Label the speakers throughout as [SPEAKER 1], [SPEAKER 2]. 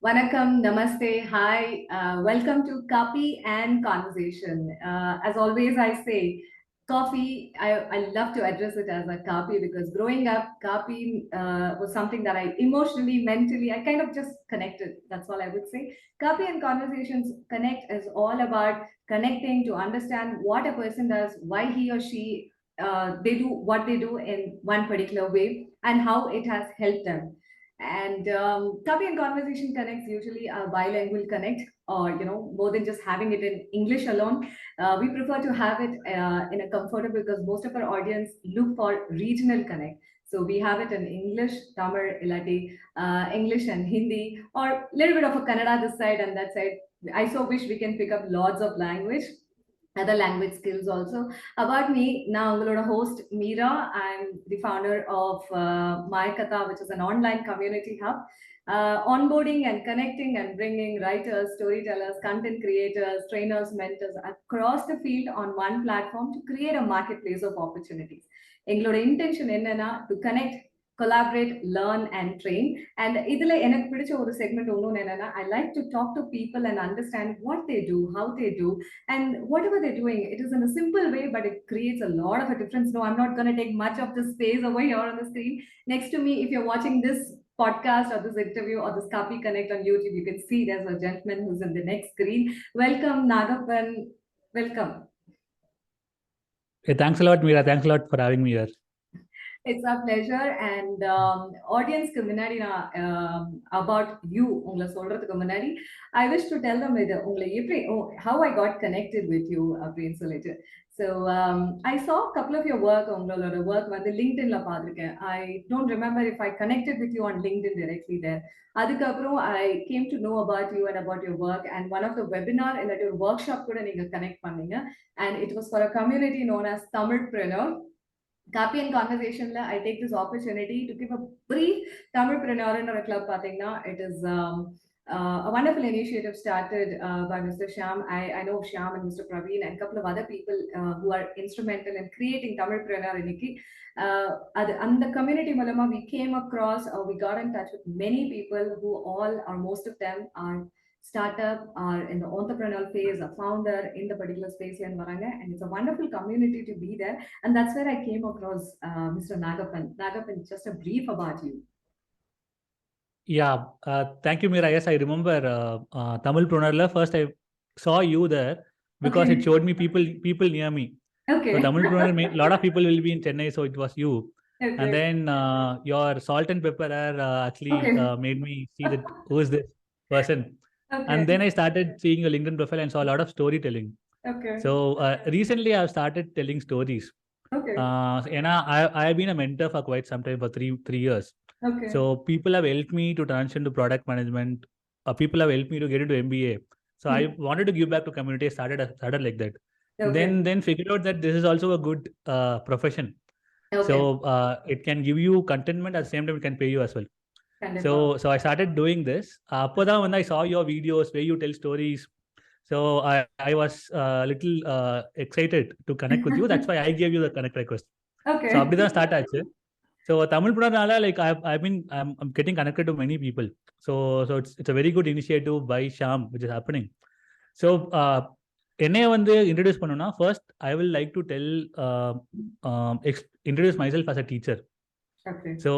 [SPEAKER 1] Vanakkam, Namaste, hi, welcome to Kaapi and Conversation. As always, I say coffee, I love to address it as a Kaapi because growing up, Kaapi was something that I emotionally, mentally, I kind of just connected. That's all I would say. Kaapi and Conversations Connect is all about connecting to understand what a person does, why he or she they do what they do in one particular way, and how it has helped them. And Copy and Conversation Connects usually a bilingual connect, or more than just having it in English alone. We prefer to have it in a comfortable because most of our audience look for regional connect. So we have it in English, Tamil, Ilati, English and Hindi, or a little bit of a Kannada this side and that side. I so wish we can pick up lots of language, other language skills also. About me, now I'm a host Meera. I'm the founder of My Katha, which is an online community hub. Onboarding and connecting and bringing writers, storytellers, content creators, trainers, mentors across the field on one platform to create a marketplace of opportunities. எங்களோட intention என்னன்னா to connect, collaborate, learn and train. And இதுல எனக்கு பிடிச்ச ஒரு segment ஒன்று என்னன்னா I like to talk to people and understand what they do, how they do, and whatever they're doing. It is in a simple way, but it creates a lot of a difference. No, I'm not going to take much of the space over here on the screen next to me. If you're watching this podcast or this interview or this Copy Connect on YouTube, you can see there's a gentleman who's in the next screen. Welcome, Naggappan. Welcome.
[SPEAKER 2] Hey, thanks a lot, Meera. Thanks a lot for having me here.
[SPEAKER 1] It's a pleasure. And audience முன்னாடி நான் about you உங்களை சொல்றதுக்கு முன்னாடி I wish to tell them இது உங்களை எப்படி how I got connected with you அப்படின்னு சொல்லிட்டு. So I saw a couple of your work, உங்களோட work வந்து LinkedInல பார்த்திருக்கேன். I don't remember if I connected with you on LinkedIn directly there. அதுக்கப்புறம் I came to know about you and about your work, and one of the webinar இல்லாட்டி ஒரு workshop கூட நீங்க connect பண்ணீங்க, and it was for a community known as Tamilpreneur. Kaapi and Conversation, I take this opportunity to give a brief Tamilpreneur in a club. It is a wonderful initiative started by Mr. Shyam. I know Shyam and Mr. Praveen and a couple of other people who are instrumental in creating Tamilpreneur. And the community Malama, we came across, we got in touch with many people who all, or most of them, are startup or in the entrepreneurial phase, a founder in the particular space here in Varanga, and it's a wonderful community to be there. And that's where I came across Mr. Naggappan. Naggappan, just a brief about you.
[SPEAKER 2] Yeah, thank you, Meera. Yes, I remember Tamilpreneur. First, I saw you there because it showed me people near me.
[SPEAKER 1] Okay.
[SPEAKER 2] So Tamilpreneur, a lot of people will be in Chennai, so it was you.
[SPEAKER 1] Okay.
[SPEAKER 2] And then your salt and pepper actually made me see that who is this person.
[SPEAKER 1] Okay.
[SPEAKER 2] And then I started seeing your LinkedIn profile and saw a lot of storytelling.
[SPEAKER 1] Okay.
[SPEAKER 2] So recently I've started telling stories.
[SPEAKER 1] Okay.
[SPEAKER 2] And I've been a mentor for quite some time, for three years.
[SPEAKER 1] Okay.
[SPEAKER 2] So people have helped me to transition to product management. People have helped me to get into MBA. So I wanted to give back to community. I started like that. Okay. Then figured out that this is also a good profession. Okay. So it can give you contentment, at the same time it can pay you as well. So I started doing this. When I saw your videos where you tell stories, so I was a little excited to connect with you. That's why I gave you the connect request.
[SPEAKER 1] Okay.
[SPEAKER 2] So அப்படிதான் start ஆச்சு. So Tamilpreneur, like I'm getting connected to many people. So it's a very good initiative by Shyam, which is happening. So என்னைய வந்து introduce பண்ணனும்னா, first I will like to introduce myself as a teacher.
[SPEAKER 1] Okay.
[SPEAKER 2] So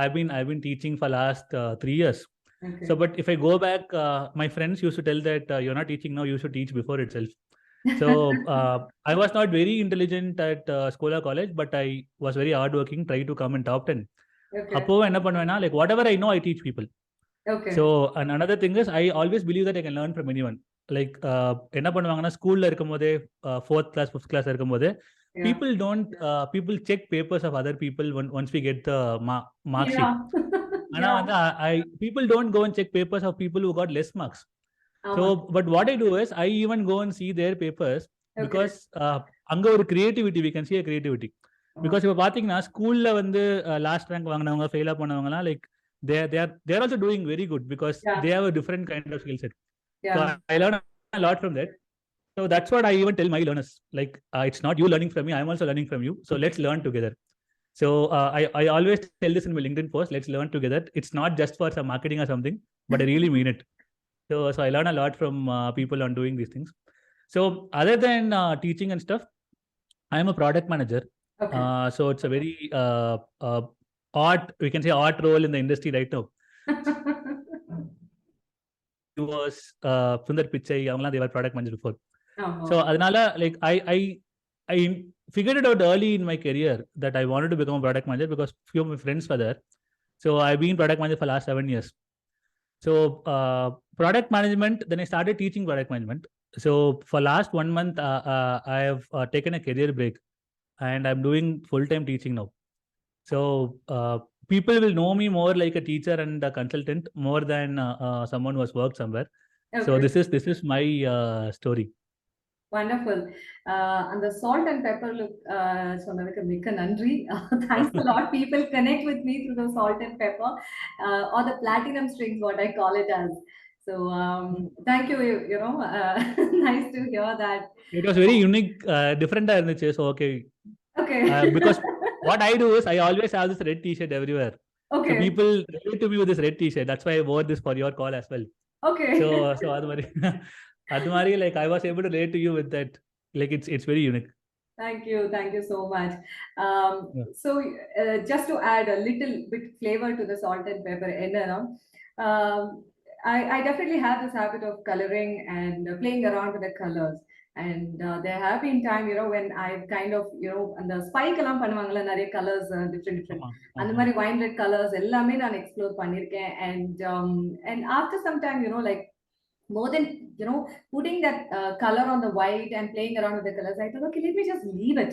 [SPEAKER 2] I've been teaching for last 3 years.
[SPEAKER 1] Okay.
[SPEAKER 2] So but if I go back, my friends used to tell that you're not teaching now, you should teach before itself. So I was not very intelligent at school or college, but I was very hardworking, tried to come in top 10.
[SPEAKER 1] Okay.
[SPEAKER 2] அப்போ என்ன பண்ணுவேன்னா, like whatever I know I teach people.
[SPEAKER 1] Okay.
[SPEAKER 2] So and another thing is I always believe that I can learn from anyone. Like என்ன பண்ணுவாங்கன்னா, ஸ்கூல்ல இருக்கும்போதே 4th class 5th class இருக்கும்போதே people don't people check papers of other people once we get the mark sheet. People don't go and check papers of people who got less marks. So but what I do is I even go and see their papers, because அங்க ஒரு creativity, we can see a creativity. Because இப்ப பாத்தீங்கன்னா ஸ்கூல்ல வந்து last rank வாங்குனவங்க, ஃபெயிலா பண்ணவங்கலாம், like they are also doing very good because they have a different kind of skill set. So I learn a lot from that. So that's what I even tell my learners, like it's not you learning from me, I'm also learning from you, so let's learn together. So I always tell this in my LinkedIn post, let's learn together. It's not just for some marketing or something, but I really mean it. So I learn a lot from people on doing these things. So other than teaching and stuff, I am a product manager.
[SPEAKER 1] Okay.
[SPEAKER 2] So it's a very odd, we can say odd role in the industry right now. He was Sundar Pichai, அவங்கலாம் they were product manager before. So அதனால like I figured it out early in my career that I wanted to become a product manager because few of my friends were there. So I've been product manager for the last 7 years. So product management, then I started teaching product management. So for last 1 month, I have taken a career break and I'm doing full-time teaching now. So people will know me more like a teacher and a consultant more than someone who has worked somewhere.
[SPEAKER 1] Okay.
[SPEAKER 2] So this is my story.
[SPEAKER 1] Wonderful. And the salt and pepper look, சொன்னதுக்கு மிக்க நன்றி. Thanks a lot. People connect with me through the salt and pepper, or the platinum strings, what I call it as. So thank you. You know, nice to hear that.
[SPEAKER 2] It was very unique, different. So okay.
[SPEAKER 1] Okay.
[SPEAKER 2] Because what I do is I always have this red T-shirt everywhere.
[SPEAKER 1] Okay.
[SPEAKER 2] So people relate to me with this red T-shirt. That's why I wore this for your call as well.
[SPEAKER 1] Okay.
[SPEAKER 2] So Admari, like I was able to relate to you with that. Like it's very unique.
[SPEAKER 1] Thank you so much. So just to add a little bit flavor to the salt and pepper, I definitely have this habit of coloring and playing around with the colors. And there have been time, you know, when I've kind of, you know, and the spike எல்லாம் பண்ணுவாங்கல நிறைய colors different அந்த மாதிரி wine red colors எல்லாமே நான் explore பண்ணிருக்கேன். And after some time, you know, like more than, you know, putting that color on the white and playing around with the colors, I thought, okay, let me just leave it.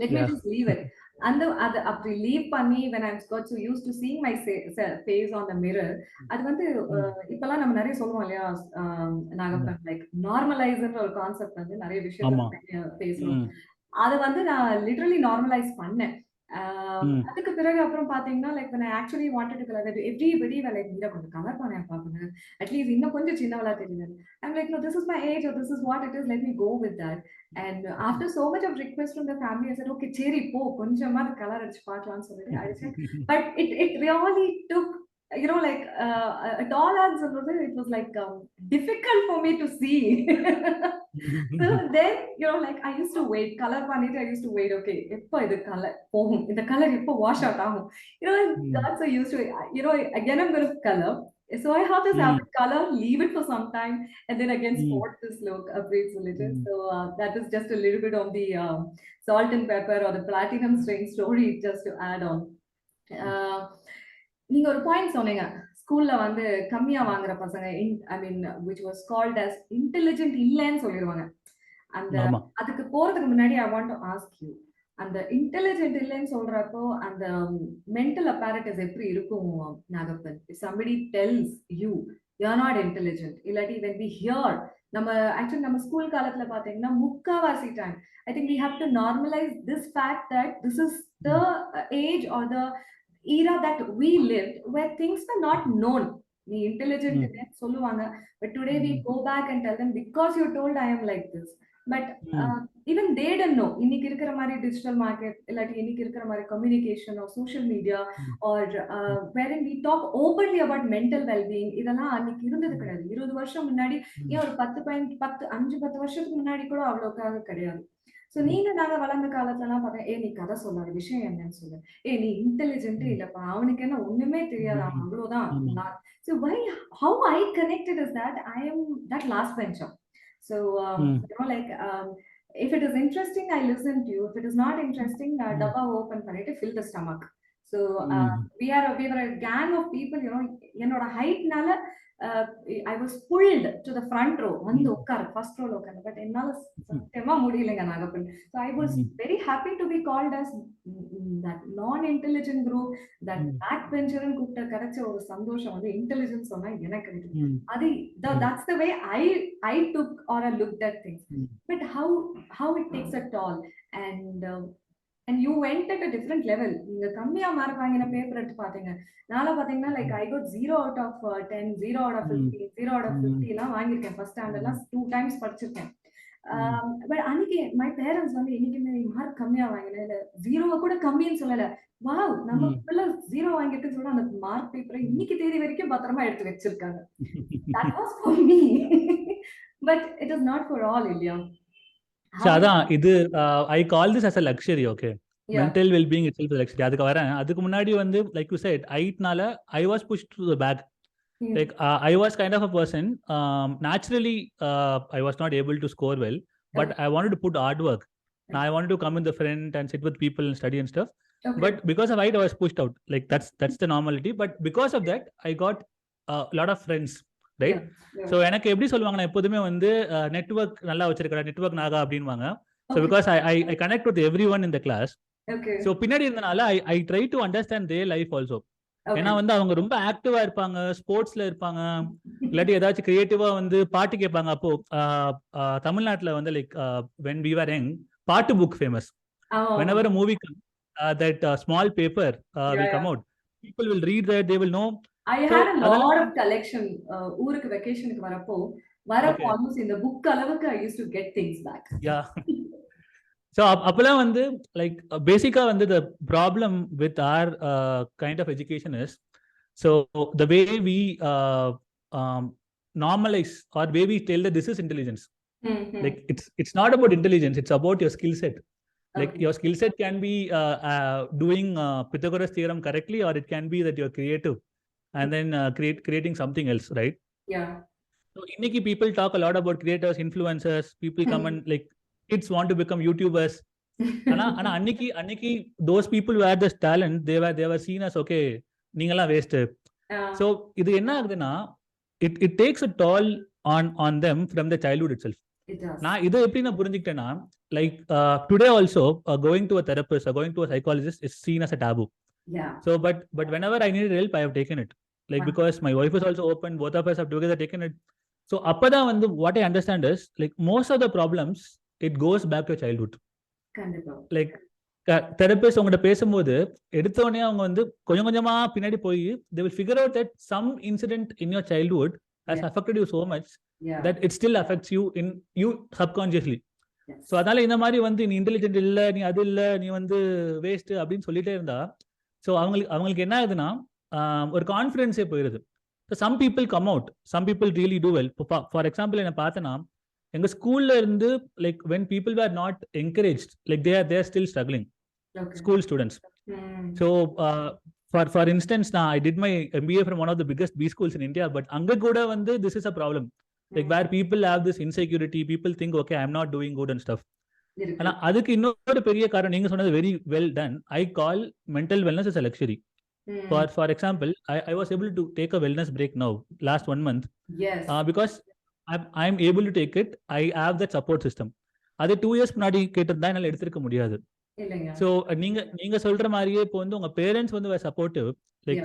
[SPEAKER 1] Let me just leave it. And அப்படி leave பண்ணி when I'm got so used to seeing my face on the mirror, அது வந்து இப்பெல்லாம் நம்ம நிறைய சொல்லுவோம் இல்லையா Nagappan, like normalizeன்ற ஒரு கான்செப்ட் வந்து நிறைய விஷயத்துல பேசுறோம். அதை வந்து நான் லிட்டரலி நார்மலைஸ் பண்ணேன். அதுக்கு பிறகு அப்புறம் பாத்தீங்கன்னா like when I actually wanted to color that, everybody were like, நீங்க கொஞ்சம் கலர் பண்ண பாருங்க, அட்லீஸ்ட் இன்னும் கொஞ்சம் சின்னவளா தெரியுது. I'm like, no, this is my age or this is what it is, let me go with that. And after so much of request from the family, I said, okay, சரி போ கொஞ்சமா colour அடிச்சு பார்க்கலாம்னு சொல்லிட்டு அடிச்சேன். But it really took, you know, like tall answer, it was like difficult for me to see. So then, you know, like I used to wait, color பண்ணிட்டு I used to wait, okay, எப்போ இது colour போகும், இந்த colour எப்போ wash out ஆகும், you know, I got so used to it. You know, again I'm going to color, so I have this habit, color, leave it for some time, and then again spot this look, upgrade a little. So that is just a little bit of the salt and pepper or the platinum string story, just to add on. நீங்க ஒரு point சொன்னீங்க, ஸ்கூல்ல வந்து கம்மியா வாங்குற பசங்க, ஐ மீன் which was called as intelligent இல்லன்னு சொல்லிடுவாங்க. அந்த அதுக்கு போறதுக்கு முன்னாடி I want to ask you, அந்த இன்டெலிஜென்ட் இல்லன்னு சொல்றப்போ அந்த மென்டல் அப்பேரட்டஸ் எப்படி இருக்கும் Nagappan? If somebody tells you are not intelligent, இல்லாட்டி when we hear, நம்ம ஆக்சுவலி நம்ம ஸ்கூல் காலத்துல பாத்தீங்கன்னா முக்காவாசி time I think we have to normalize this fact that this is the age or the era that we lived where things were not known. நீ intelligent இல்லன்னு சொல்லுவாங்க, but today we go back and tell them because you told I am like this. But even they don't know இன்னைக்கு இருக்கிற மாதிரி digital market இல்லாட்டி இன்னைக்கு இருக்கிற மாதிரி communication or social media or wherein we talk openly about mental well-being, இதெல்லாம் அன்னைக்கு இருந்தது கிடையாது. 20 வருஷம் முன்னாடி, ஏன் ஒரு 5-10 வருஷத்துக்கு முன்னாடி கூட அவ்வளவுக்காக கிடையாது. சோ நீங்க நாங்க வளர்ந்த காலத்துல எல்லாம் பார்த்தா, நீ கதை சொல்லாத விஷயம் என்னன்னு சொல்லு, நீ இன்டெலிஜென்ட் இல்லப்பா, அவனுக்கு என்ன ஒண்ணுமே தெரியாது, அவன் அவ்வளவுதான். So how I connected is that I am that last bencher. So you know, like if it is interesting, I listen to you. If it is not interesting, dabba open பண்ணிட்டு fill the stomach. So we were a gang of people, you know, என்னோட ஹைட்னால I was pulled to the front row, வந்து உட்கார் first ரோல உட்கார்ந்து. But என்னால சத்தியமா முடியலங்க Nagappan. So I was very happy to be called as that non-intelligent group, that backbencher ன்னு கூப்பிட்ட கிடைச்ச ஒரு சந்தோஷம் வந்து இன்டெலிஜென்ஸ் சொன்னா எனக்கு கிடைக்கும். அது that's the way I took or I looked at things. But how it takes a toll, and you went at a different level. நீங்க கம்மியா மார்க் வாங்கின பேப்பர் எடுத்து பாத்தீங்க, நாளை பாத்தீங்கன்னா like I got 0 out of 10, 0 out of 50, 0 out of 50 எல்லாம் வாங்கியிருக்கேன். First ஸ்டாண்டர்ட்லாம் 2 times படிச்சிருக்கேன். பட் அன்னைக்கு மை பேரண்ட்ஸ் வந்து என்னைக்குமே மார்க் கம்மியா வாங்கினேன் இல்ல ஜீரோவை கூட கம்மின்னு சொல்லல. வாவ் நம்ம பிள்ளை ஜீரோ வாங்கிட்டுன்னு சொன்னா அந்த மார்க் பேப்பரை இன்னைக்கு தேதி வரைக்கும் பத்திரமா எடுத்து வச்சிருக்காங்க. That was for me. But it is not for all இல்லையா?
[SPEAKER 2] அதான் இது I call this as a luxury. Okay, mental wellbeing it self luxury. அதுக்கு வரேன். அதுக்கு முன்னாடி வந்து லைக் யூ செட் ஹைட்னால I was pushed to the back. Like I was kind of a person, naturally I was not able to score well, but I wanted to put hard work. Now I wanted to come in the front and sit with people and study and stuff. But because of height I was pushed out. Like that's the normality. But because of that I got a lot of friends, right? So எனக்கு எப்படி சொல்லுவாங்கன்னா எப்போதுமே வந்து network நல்லா வச்சிருக்கா, network Naga அப்படின்வாங்க. So because I connect with everyone in the class. So பின்னாடி இருந்தனால I try to understand their life also. ஏன்னா வந்து அவங்க ரொம்ப ஆக்டிவா இருப்பாங்க, ஸ்போர்ட்ஸ்ல இருப்பாங்க, இல்லாட்டி ஏதாச்சும் கிரியேட்டிவா வந்து பாட்டு கேட்பாங்க. அப்போ தமிழ்நாட்டுல வந்து like when we were young, பாட்டு book famous. Whenever a movie comes, that small paper will come out, people will read that, they will know.
[SPEAKER 1] I had a lot of collection. ஊருக்கு வெக்கேஷனுக்கு வரப்போ almost in the book அளவுக்கு I used to get things back.
[SPEAKER 2] Yeah. So அப்பெல்லாம் வந்து like basically வந்து the problem with our kind of education is, so the way we normalize or way we tell that this is intelligence. Like it's not about intelligence, it's about your skill set. Like your skill set can be doing Pythagoras theorem correctly, or it can be that you're creative and then creating something else, right?
[SPEAKER 1] Yeah.
[SPEAKER 2] So இன்னைக்கு people talk a lot about creators, influencers, people come and like kids want to become YouTubers. ஆனா அன்னைக்கு those people who had this talent, they were seen as okay, நீங்கலாம் waste. So இது என்ன ஆகுதுன்னா it takes a toll on them from the childhood itself. நான் இதை எப்படி நான் புரிஞ்சுக்கிட்டேன்னா, like today also going to a therapist or going to a psychologist is seen as a taboo. So but whenever I needed help I have taken it, like because my wife is also open, both of us have together taken it. So அப்பதான் வந்து what I understand is like most of the problems it goes back to childhood. Like therapist உங்ககிட்ட பேசும்போது எடுத்தோடனே அவங்க வந்து கொஞ்சம் கொஞ்சமா பின்னாடி போய் they will figure out that some incident in your childhood has affected you so much that it still affects you in you subconsciously. So அதனால இந்த மாதிரி வந்து நீ இன்டெலிஜென்ட் இல்ல, நீ அது இல்ல, நீ வந்து வேஸ்ட் அப்படின்னு சொல்லிட்டே இருந்தா ஸோ அவங்களுக்கு என்ன ஆகுதுன்னா ஒரு கான்ஃபிடென்ஸே போயிடுது. So some people come out, some people really do well. For example என்ன பார்த்தேன்னா எங்க ஸ்கூல்ல இருந்து like when people were not encouraged, like they are still struggling, school students. So for instance now I did my MBA from one of the biggest B schools in India, but anga kuda vandu this is a problem, like where people have this insecurity, people think okay I am not doing good and stuff. ஆனா அதுக்கு இன்னொரு பெரிய காரணம் நீங்க சொன்னது very well done. I call mental wellness as a luxury. For example I was able to take a wellness break now last 1 month.
[SPEAKER 1] Yes.
[SPEAKER 2] Because I'm able to take it. I have that support system. அது 2 years முன்னாடி கேட்டிருந்தா என்னால எடுத்துக்க முடியாது. So நீங்க சொல்ற மாதிரியே இப்போ வந்து உங்க பேரண்ட்ஸ் வந்து were supportive, like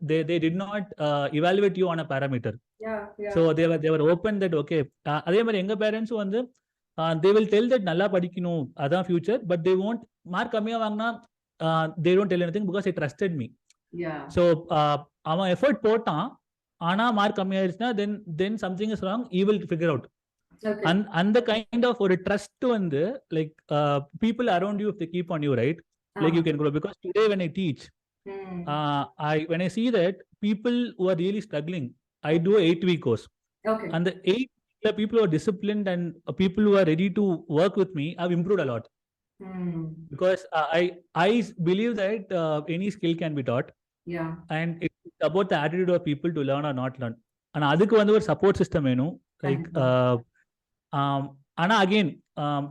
[SPEAKER 2] they did not evaluate you on a parameter. So they were open that okay. அதே மாதிரி எங்க பேரண்ட்ஸ் வந்து they will tell that நல்லா படிக்கணும் அதான் future, but they won't mark கம்மியா வாங்கினா they don't tell anything because they trusted me. So அவன் எஃபர்ட் போட்டான் ஆனா மார்க் கம்மியாயிருச்சுன்னா then something is wrong, he will figure out. அந்த கைண்ட் ஆஃப் ஒரு ட்ரஸ்ட் வந்து like people around you if they keep on you, right, like you can grow. Because today when I teach, when I see that people who are really struggling, I do a 8-week course. And the 8 people who are disciplined and people who are ready to work with me have improved a lot. Because I believe that any skill can be taught. And it's about the attitude of people to learn or not learn. And அதுக்கு வந்து ஒரு support system வேணும். Like ஆனா again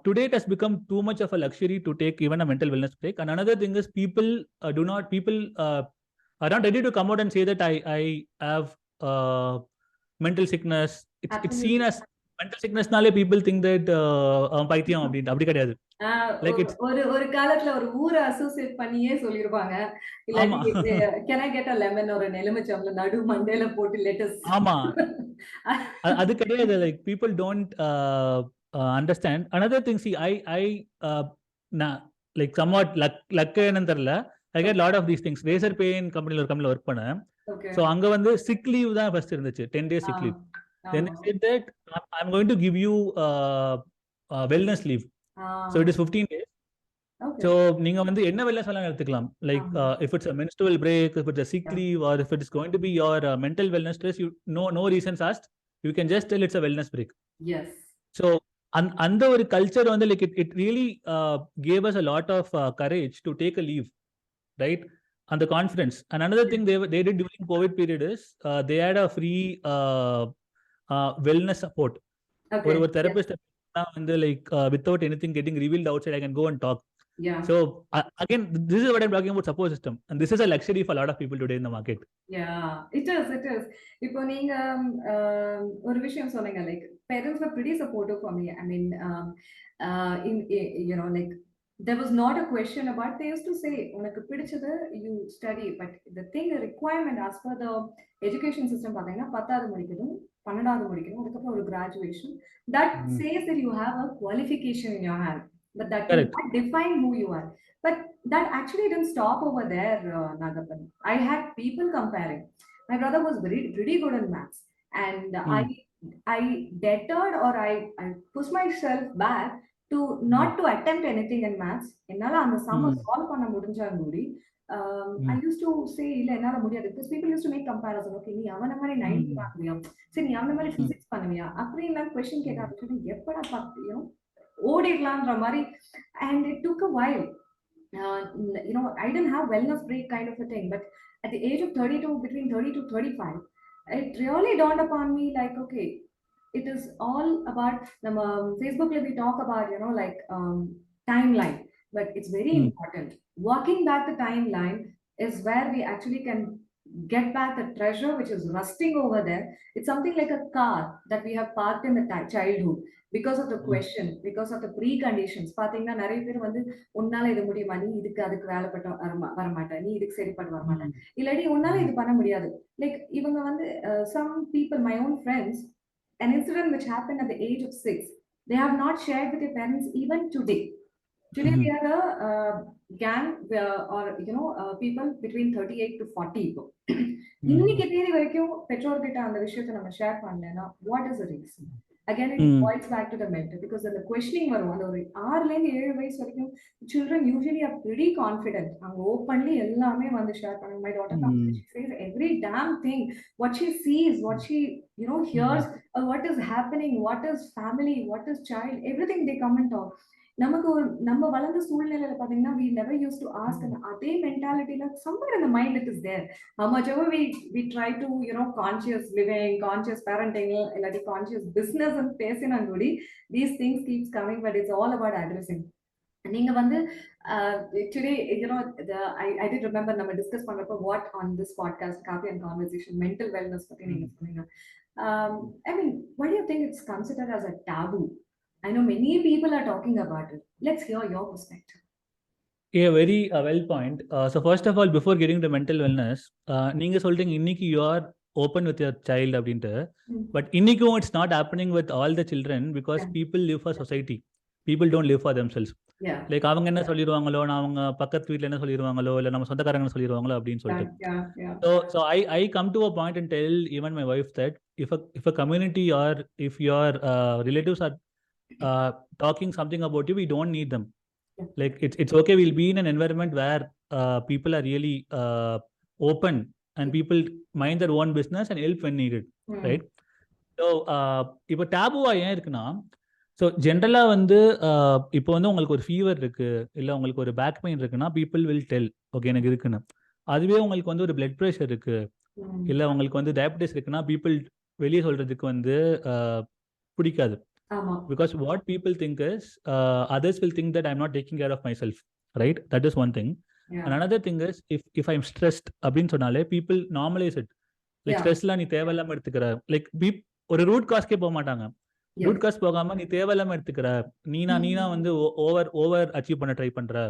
[SPEAKER 2] today it has become too much of a luxury to take even a mental wellness break. And another thing is people are not ready to come out and say that I have mental sickness. It's seen as mental sickness நாலே people think that பைத்தியம் அப்படின்ட்டு. அப்படி கிடையாது.
[SPEAKER 1] ஒரு காலத்துல ஒரு ஊரை associate பண்ணியே சொல்லிருப்பாங்க, can I get a lemon or an எலுமிச்சம்பழம் நடு மண்டையில போட்டு லேட்டஸ்.
[SPEAKER 2] ஆமா, அது கிடையாது. like people don't understand. Another thing, see I like somewhat luck என்னன்னு தெரியல, I get lot of these things. Razorpay and companyல ஒரு கம்பெனில ஒர்க் பண்ணேன். So அங்க வந்து sick leave தான் first இருந்துச்சு, 10 days sick leave. Then they said that I'm going to give you wellness leave. So it is 15 days.
[SPEAKER 1] Okay.
[SPEAKER 2] So நீங்க வந்து என்ன wellness வேணாலும் எடுத்துக்கலாம். Like if it's a menstrual break, if it's a sick leave, or if it is going to be your mental wellness stress, you no reasons asked, you can just tell it's a wellness break.
[SPEAKER 1] Yes.
[SPEAKER 2] So அந்த ஒரு culture வந்து like it really gave us a lot of courage to take a leave, right? And the confidence. And another thing they did during COVID period is they had a free wellness support.
[SPEAKER 1] Okay.
[SPEAKER 2] ஒரு therapist வந்து like without anything getting revealed outside, I can go and talk.
[SPEAKER 1] Yeah.
[SPEAKER 2] So again, this is what I'm talking about, support system, and this is a luxury for a lot of people today in the market.
[SPEAKER 1] Yeah, it is. இப்போ நீங்க ஒரு விஷயம் சொன்னீங்க, like parents were pretty supportive for me. I mean, you know, like there was not a question about, they used to say உனக்கு பிடிச்சது you study, but the thing, the requirement as per the education system பாத்தீங்கன்னா 10வது முடிக்கணும், 12வது முடிக்கணும், அதுக்கப்புறம் ஒரு graduation that says that you have a qualification in your hand, but that will not define who you are. But that actually didn't stop over there, Naggappan. I had people comparing. My brother was pretty good in maths, and I deterred, or I pushed myself back to not to attempt anything in maths. Ennala and the sum solve panna mudinja ngudi. I used to say illa ennala mudiyadhu, because people used to make comparison. Okay, nee avana mari 90 vaangriya, seri nee avana mari physics pannuviya, appadi illa question ketta appadina eppada you know ஓடிடலாம்ன்ற மாதிரி. And it took a while. You know, I didn't have wellness break kind of a thing, but at the age of 32, between 30 to 35, it really dawned upon me like, okay, it is all about Facebook. We talk about, you know, like timeline, but it's very important. Walking back the timeline is where we actually can get back the treasure which is rusting over there. It's something like a car that we have parked in the childhood because of the question, because of the preconditions. பாத்தீங்கன்னா நிறைய பேர் வந்து உன்னால இது முடியுமா, நீ இதுக்கு அதுக்கு வேலைப்பட்ட வரமாட்ட, நீ இதுக்கு சரிப்பட்டு வரமாட்ட, இல்லாட்டி உன்னால இது பண்ண முடியாது. Like இவங்க வந்து some people, my own friends, an incident which happened at the age of 6, they have not shared with their parents even today. Today we are a gang, or you know, people between 38 to 40 இப்போ இன்னைக்கு தேதி வரைக்கும் பெற்றோர்கிட்ட அந்த விஷயத்தை நம்ம share பண்ணலன்னா what is the reason? Again, it boils back to the mentor, because the questioning வரும். அந்த ஒரு 6ல இருந்து 7 வயசு வரைக்கும் children usually are pretty confident. அவங்க openly எல்லாமே வந்து ஷேர் பண்ணுவாங்க. My daughter comes, she says every damn thing, what she sees, what she, you know, hears, or what is happening, what is family, what is child, everything they come and talk. நமக்கு நம்ம வளர்ந்த சூழ்நிலையில பாத்தீங்கன்னா we never used to ask, and அதே மென்டாலிட்டியில somewhere in the mind it is there. How much ever we try to, you know, conscious living, conscious parenting, illathi conscious business and பேசினா கூடி these things keeps coming, but it's all about addressing. நீங்க வந்து today, you know, I did remember நம்ம discuss பண்றப்ப what on this podcast, Kaapi and Conversation, mental wellness பத்தி நீங்க சொன்னீங்க. I mean, why do you think it's considered as a taboo? I know many people are talking about it. Let's hear your perspective.
[SPEAKER 2] Yeah, very well point. So first of all, before getting to mental wellness, நீங்க சொல்றீங்க இன்னைக்கு you are open with your child அப்படின்ட்டு, but இன்னைக்கும் it's not happening with all the children, because people live for society. People don't live for themselves. Like அவங்க என்ன சொல்லிடுவாங்களோ, அவங்க பக்கத்து வீட்டில் என்ன சொல்லிடுவாங்களோ, இல்லை நம்ம சொந்தக்காரங்க என்ன சொல்லிடுவாங்களோ அப்படின்னு சொல்லிட்டு. So I come to a point and tell even my wife that if a community, or if your relatives are talking something about you, we don't need them. Like it's okay, we'll be in an environment where people are really open, and people mind their own business and help when needed, right? So இப்போ டாபுவா ஏன் இருக்குன்னா, so ஜென்ரலாக வந்து இப்போ வந்து உங்களுக்கு ஒரு fever இருக்கு, இல்லை உங்களுக்கு ஒரு பேக் பெயின் இருக்குன்னா, பீப்புள் வில் டெல் ஓகே எனக்கு இருக்குன்னு. அதுவே உங்களுக்கு வந்து ஒரு பிளட் ப்ரெஷர் இருக்கு, இல்லை உங்களுக்கு வந்து டயபிட்டிஸ் இருக்குன்னா, பீப்புள் வெளியே சொல்றதுக்கு வந்து பிடிக்காது. Because what people think is others will think that I'm not taking care of myself, right? That is one thing. And another thing is if I'm stressed அப்படின்னு சொன்னாலே people normalize it. Like stressலாம் நீ தேவையில்லாம எடுத்துக்கிற, like ஒரு root காஸ்க்கே போக மாட்டாங்க. Root cost போகாம நீ தேவையில்லாம எடுத்துக்கிற, நீனா வந்து ஓவர் அச்சீவ் பண்ண ட்ரை பண்ற,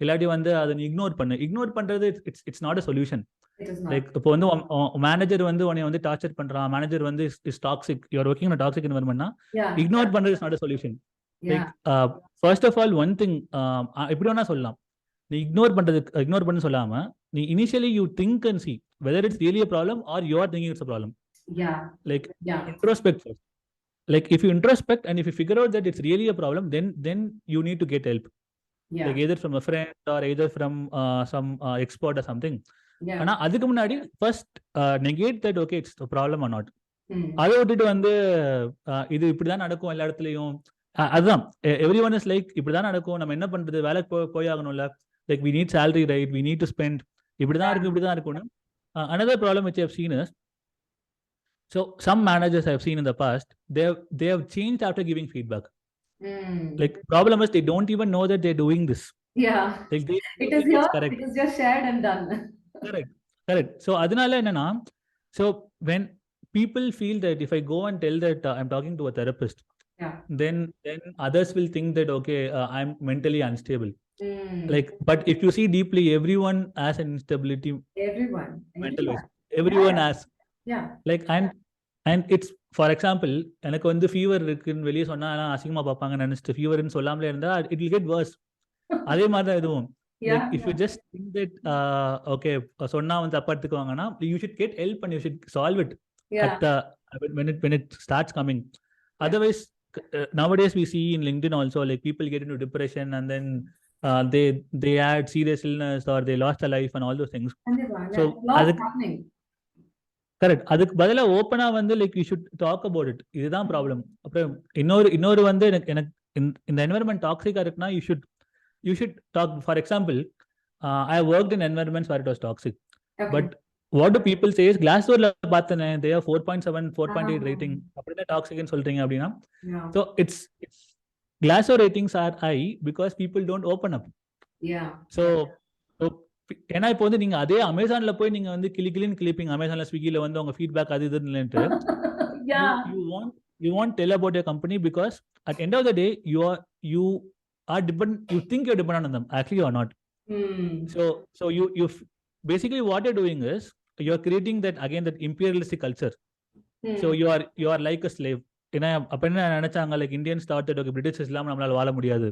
[SPEAKER 2] இல்லாட்டி வந்து அதை நீ இக்னோர் பண்றது it's not a solution. Like இப்போ வந்து மேனேஜர் வந்து உன்னை வந்து டார்ச்சர் பண்றான், மேனேஜர் வந்து is toxic, you are working in toxic என்வயர்மென்ட்னா இக்னோர் பண்றது is not a solution. Like first of all one thing, எப்படி வேணா சொல்லலாம், நீ இக்னோர் பண்ண சொல்லாம நீ initially you think and see whether it's really a problem or you are thinking it's a problem. Like introspect first. like if you introspect and if you figure out that it's really a problem, then you need to get help.
[SPEAKER 1] Yeah.
[SPEAKER 2] Like either from a friend or either from some expert or something.
[SPEAKER 1] Yeah.
[SPEAKER 2] ஆனா அதுக்கு முன்னாடி first negate that okay it's problem R not.
[SPEAKER 1] Hmm.
[SPEAKER 2] அதை விட்டுட்டு வந்து இது இப்படிதான் நடக்கும் எல்லா இடத்துலயும், அதுதான் எவ்ரி ஒன் இஸ் லைக் இப்படிதான் நடக்கும், நம்ம என்ன பண்றது, வேலைக்கு போய் ஆகணும்ல, like we need salary right, we need to spend, இப்படிதான் இருக்கு இப்படிதான் இருக்கும்னு. another problem which I have seen is, so some managers I have seen in the past, they have changed after giving feedback. Like problem is they don't even know that they're doing this.
[SPEAKER 1] Yeah.
[SPEAKER 2] Like they
[SPEAKER 1] It is
[SPEAKER 2] think it's
[SPEAKER 1] here,
[SPEAKER 2] correct.
[SPEAKER 1] it is just shared and done.
[SPEAKER 2] Correct. So adinala enna, so when people feel that if I go and tell that I'm talking to a therapist,
[SPEAKER 1] Yeah.
[SPEAKER 2] then others will think that okay, I'm mentally unstable. Like, but if you see deeply, everyone has an instability.
[SPEAKER 1] Everyone.
[SPEAKER 2] Mental-wise. Everyone
[SPEAKER 1] Yeah.
[SPEAKER 2] has.
[SPEAKER 1] Yeah.
[SPEAKER 2] Like, and it's, for example, எனக்கு வந்து fever இருக்குன்னு வெளியே சொன்னா அசிங்கமா பார்ப்பாங்க நினைச்சிட்டு ஃபீவர்னு சொல்லாமலே இருந்தா it will get worse. அதே மாதிரி தான் இதுவும். Like if you just think that okay, சொன்னா வந்து தப்பா எடுத்துக்குவாங்கன்னா, you should get help and you should solve it at when it starts coming. Otherwise, nowadays we see in LinkedIn also, like people get into depression and then they had serious illness or they lost their life and all those things.
[SPEAKER 1] So that's happening.
[SPEAKER 2] Correct. அதுக்கு பதிலா ஓப்பனா வந்து like you should talk about it, இதுதான் problem. அப்புறம் இன்னொரு வந்து எனக்கு இந்த என்வரன்மெண்ட் டாக்ஸிக்கா இருக்குன்னா you should talk. For example, I worked in environments where it was toxic, but what do people say is கிளாஸ்டோர்ல பார்த்தேனே தே ஆர் 4.7 4.8 ரேட்டிங், அப்படிதான் டாக்ஸிக்னு சொல்றீங்க அப்படின்னா. So it's Glassdoor ratings are high because people don't open up. So ஏன்னா இப்போ வந்து நீங்க அதே அமேசான்ல போய் நீங்க வந்து கிளின்னு கிளிப்பீங்க, அமேசான்ல ஸ்விக்கில வந்து உங்க ஃபீட்பேக் அது இதுன்னுட்டு you won't tell about your company because at end of the day you are dependent, you think you're dependent on them, actually you are not. So you basically what you're doing is you're creating that, again, that imperialistic culture. So you are like a slave. ஏன்னா அப்ப என்ன நினைச்சாங்க, like Indians thought that okay, British இல்லாம நம்மளால வாழ முடியாது.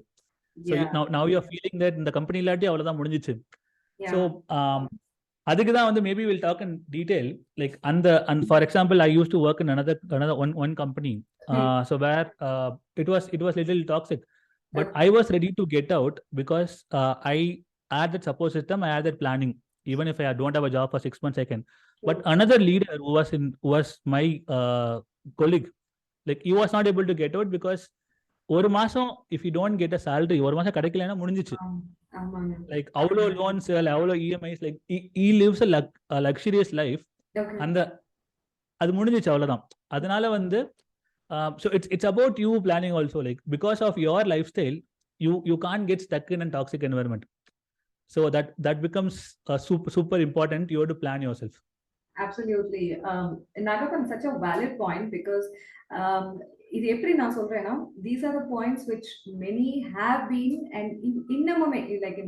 [SPEAKER 2] So now you're feeling that இந்த company இல்லாட்டி அவ்வளவுதான் முடிஞ்சிச்சு. So அதுக்கு தான் வந்து maybe we'll talk in detail, like and for example I used to work in another one company, so where it was little toxic, but I was ready to get out because I had that support system, I had that planning. Even if I don't have a job for 6 months I can. But another leader who was my colleague, like he was not able to get out because ஒரு மாசம் if you don't get a salary, ஒரு மாசம் கிடைக்கலன்னா முடிஞ்சிச்சு. Like அவ்வளோ loans, அவ்வளோ EMIs, like he lives a luxurious life. அந்த அது முடிஞ்சிச்சு, அவ்வளோதான். அதனால வந்து so it's about you planning also, like because of your lifestyle you can't get stuck in a toxic environment. So that becomes super important. You have to plan yourself.
[SPEAKER 1] Absolutely. Naggappan, such a valid point because இது எப்படி நான் சொல்றேன்னா, these are the points which many have been and இன்னமுமே like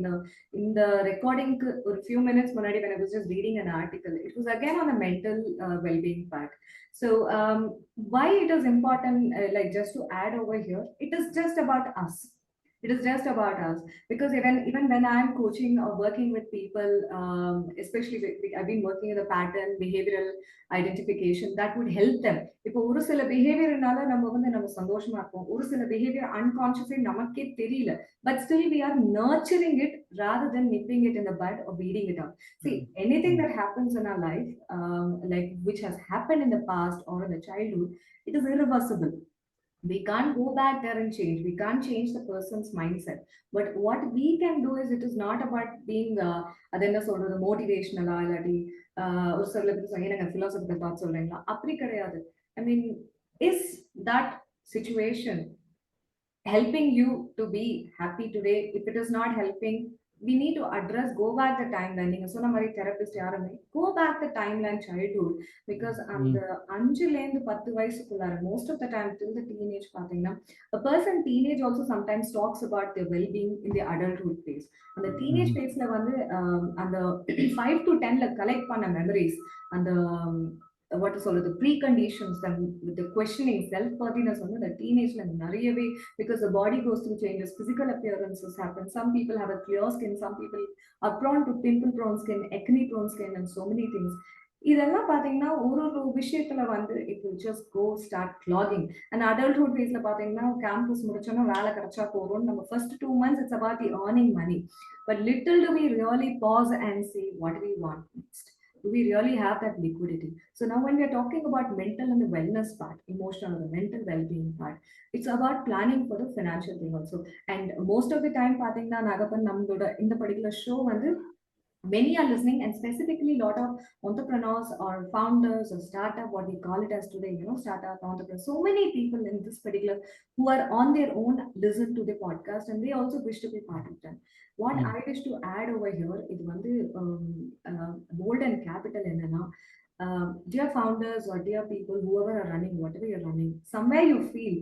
[SPEAKER 1] in the recording ஒரு few minutes முன்னாடி when I was just reading an article, it was again on the mental well-being part. So why it is important, like just to add over here, it is just about us. It is just about us because even when I'm coaching or working with people, especially I've been working in the pattern behavioral identification that would help them. இப்போ ஒரு சில behaviorனால நம்ம வந்து நம்ம சந்தோஷமா இருப்போம், ஒரு சில behavior unconsciously நமக்கே தெரியல, but still we are nurturing it rather than nipping it in the bud or beating it up. See, anything that happens in our life, like which has happened in the past or in the childhood, it is irreversible. We can't go back there and change. We can't change the person's mindset. But what we can do is, it is not about being adena solradhu motivational illati or sirla enga philosophical thoughts solreenga appadi kedaiyadu. I mean, is that situation helping you to be happy today? If it is not helping, we need to address, go back the timeline. நீங்க சொன்ன மாதிரி therapist யாருமே go back the timeline childhood, because அந்த 5 ல இருந்து 10 வயசுக்குள்ளார most of the time till the teenage பாத்தீங்கன்னா, a person teenage also sometimes talks about their well-being in the adulthood phase. அந்த teenage phaseல வந்து அந்த 5 to 10 ல collect பண்ண memories, அந்த what to சொல்றது preconditions, with the questioning self worthiness on the teenage la nariyave, because the body goes through changes, physical appearances happen, some people have a clear skin, some people are prone to pimple prone skin, acne prone skin, and so many things. இதெல்லாம் பார்த்தீங்கன்னா, ஒரு ஒரு விஷயத்துல வந்து it will just go start clogging. And adulthood ஃபேஸ்ல பார்த்தீங்கன்னா, campus முடிச்சோனே வேலை கிடைச்சா போதும்னு நம்ம first 2 months it's about the earning money. But little do we really pause and see what do we want next? Do we really have that liquidity? So now when we are talking about mental and the wellness part, emotional and the mental well-being part, it's about planning for the financial thing also. And most of the time பார்த்தீங்கன்னா, நாகப்பன் நம்மளோட இந்த particular show வந்து many are listening, and specifically a lot of entrepreneurs or founders or startup, what we call it as today, startup entrepreneurs, so many people in this particular who are on their own listen to the podcast, and they also wish to be part of them. What I wish to add over here is one bold and capital enna, dear founders or dear people, whoever are running, whatever you're running, somewhere you feel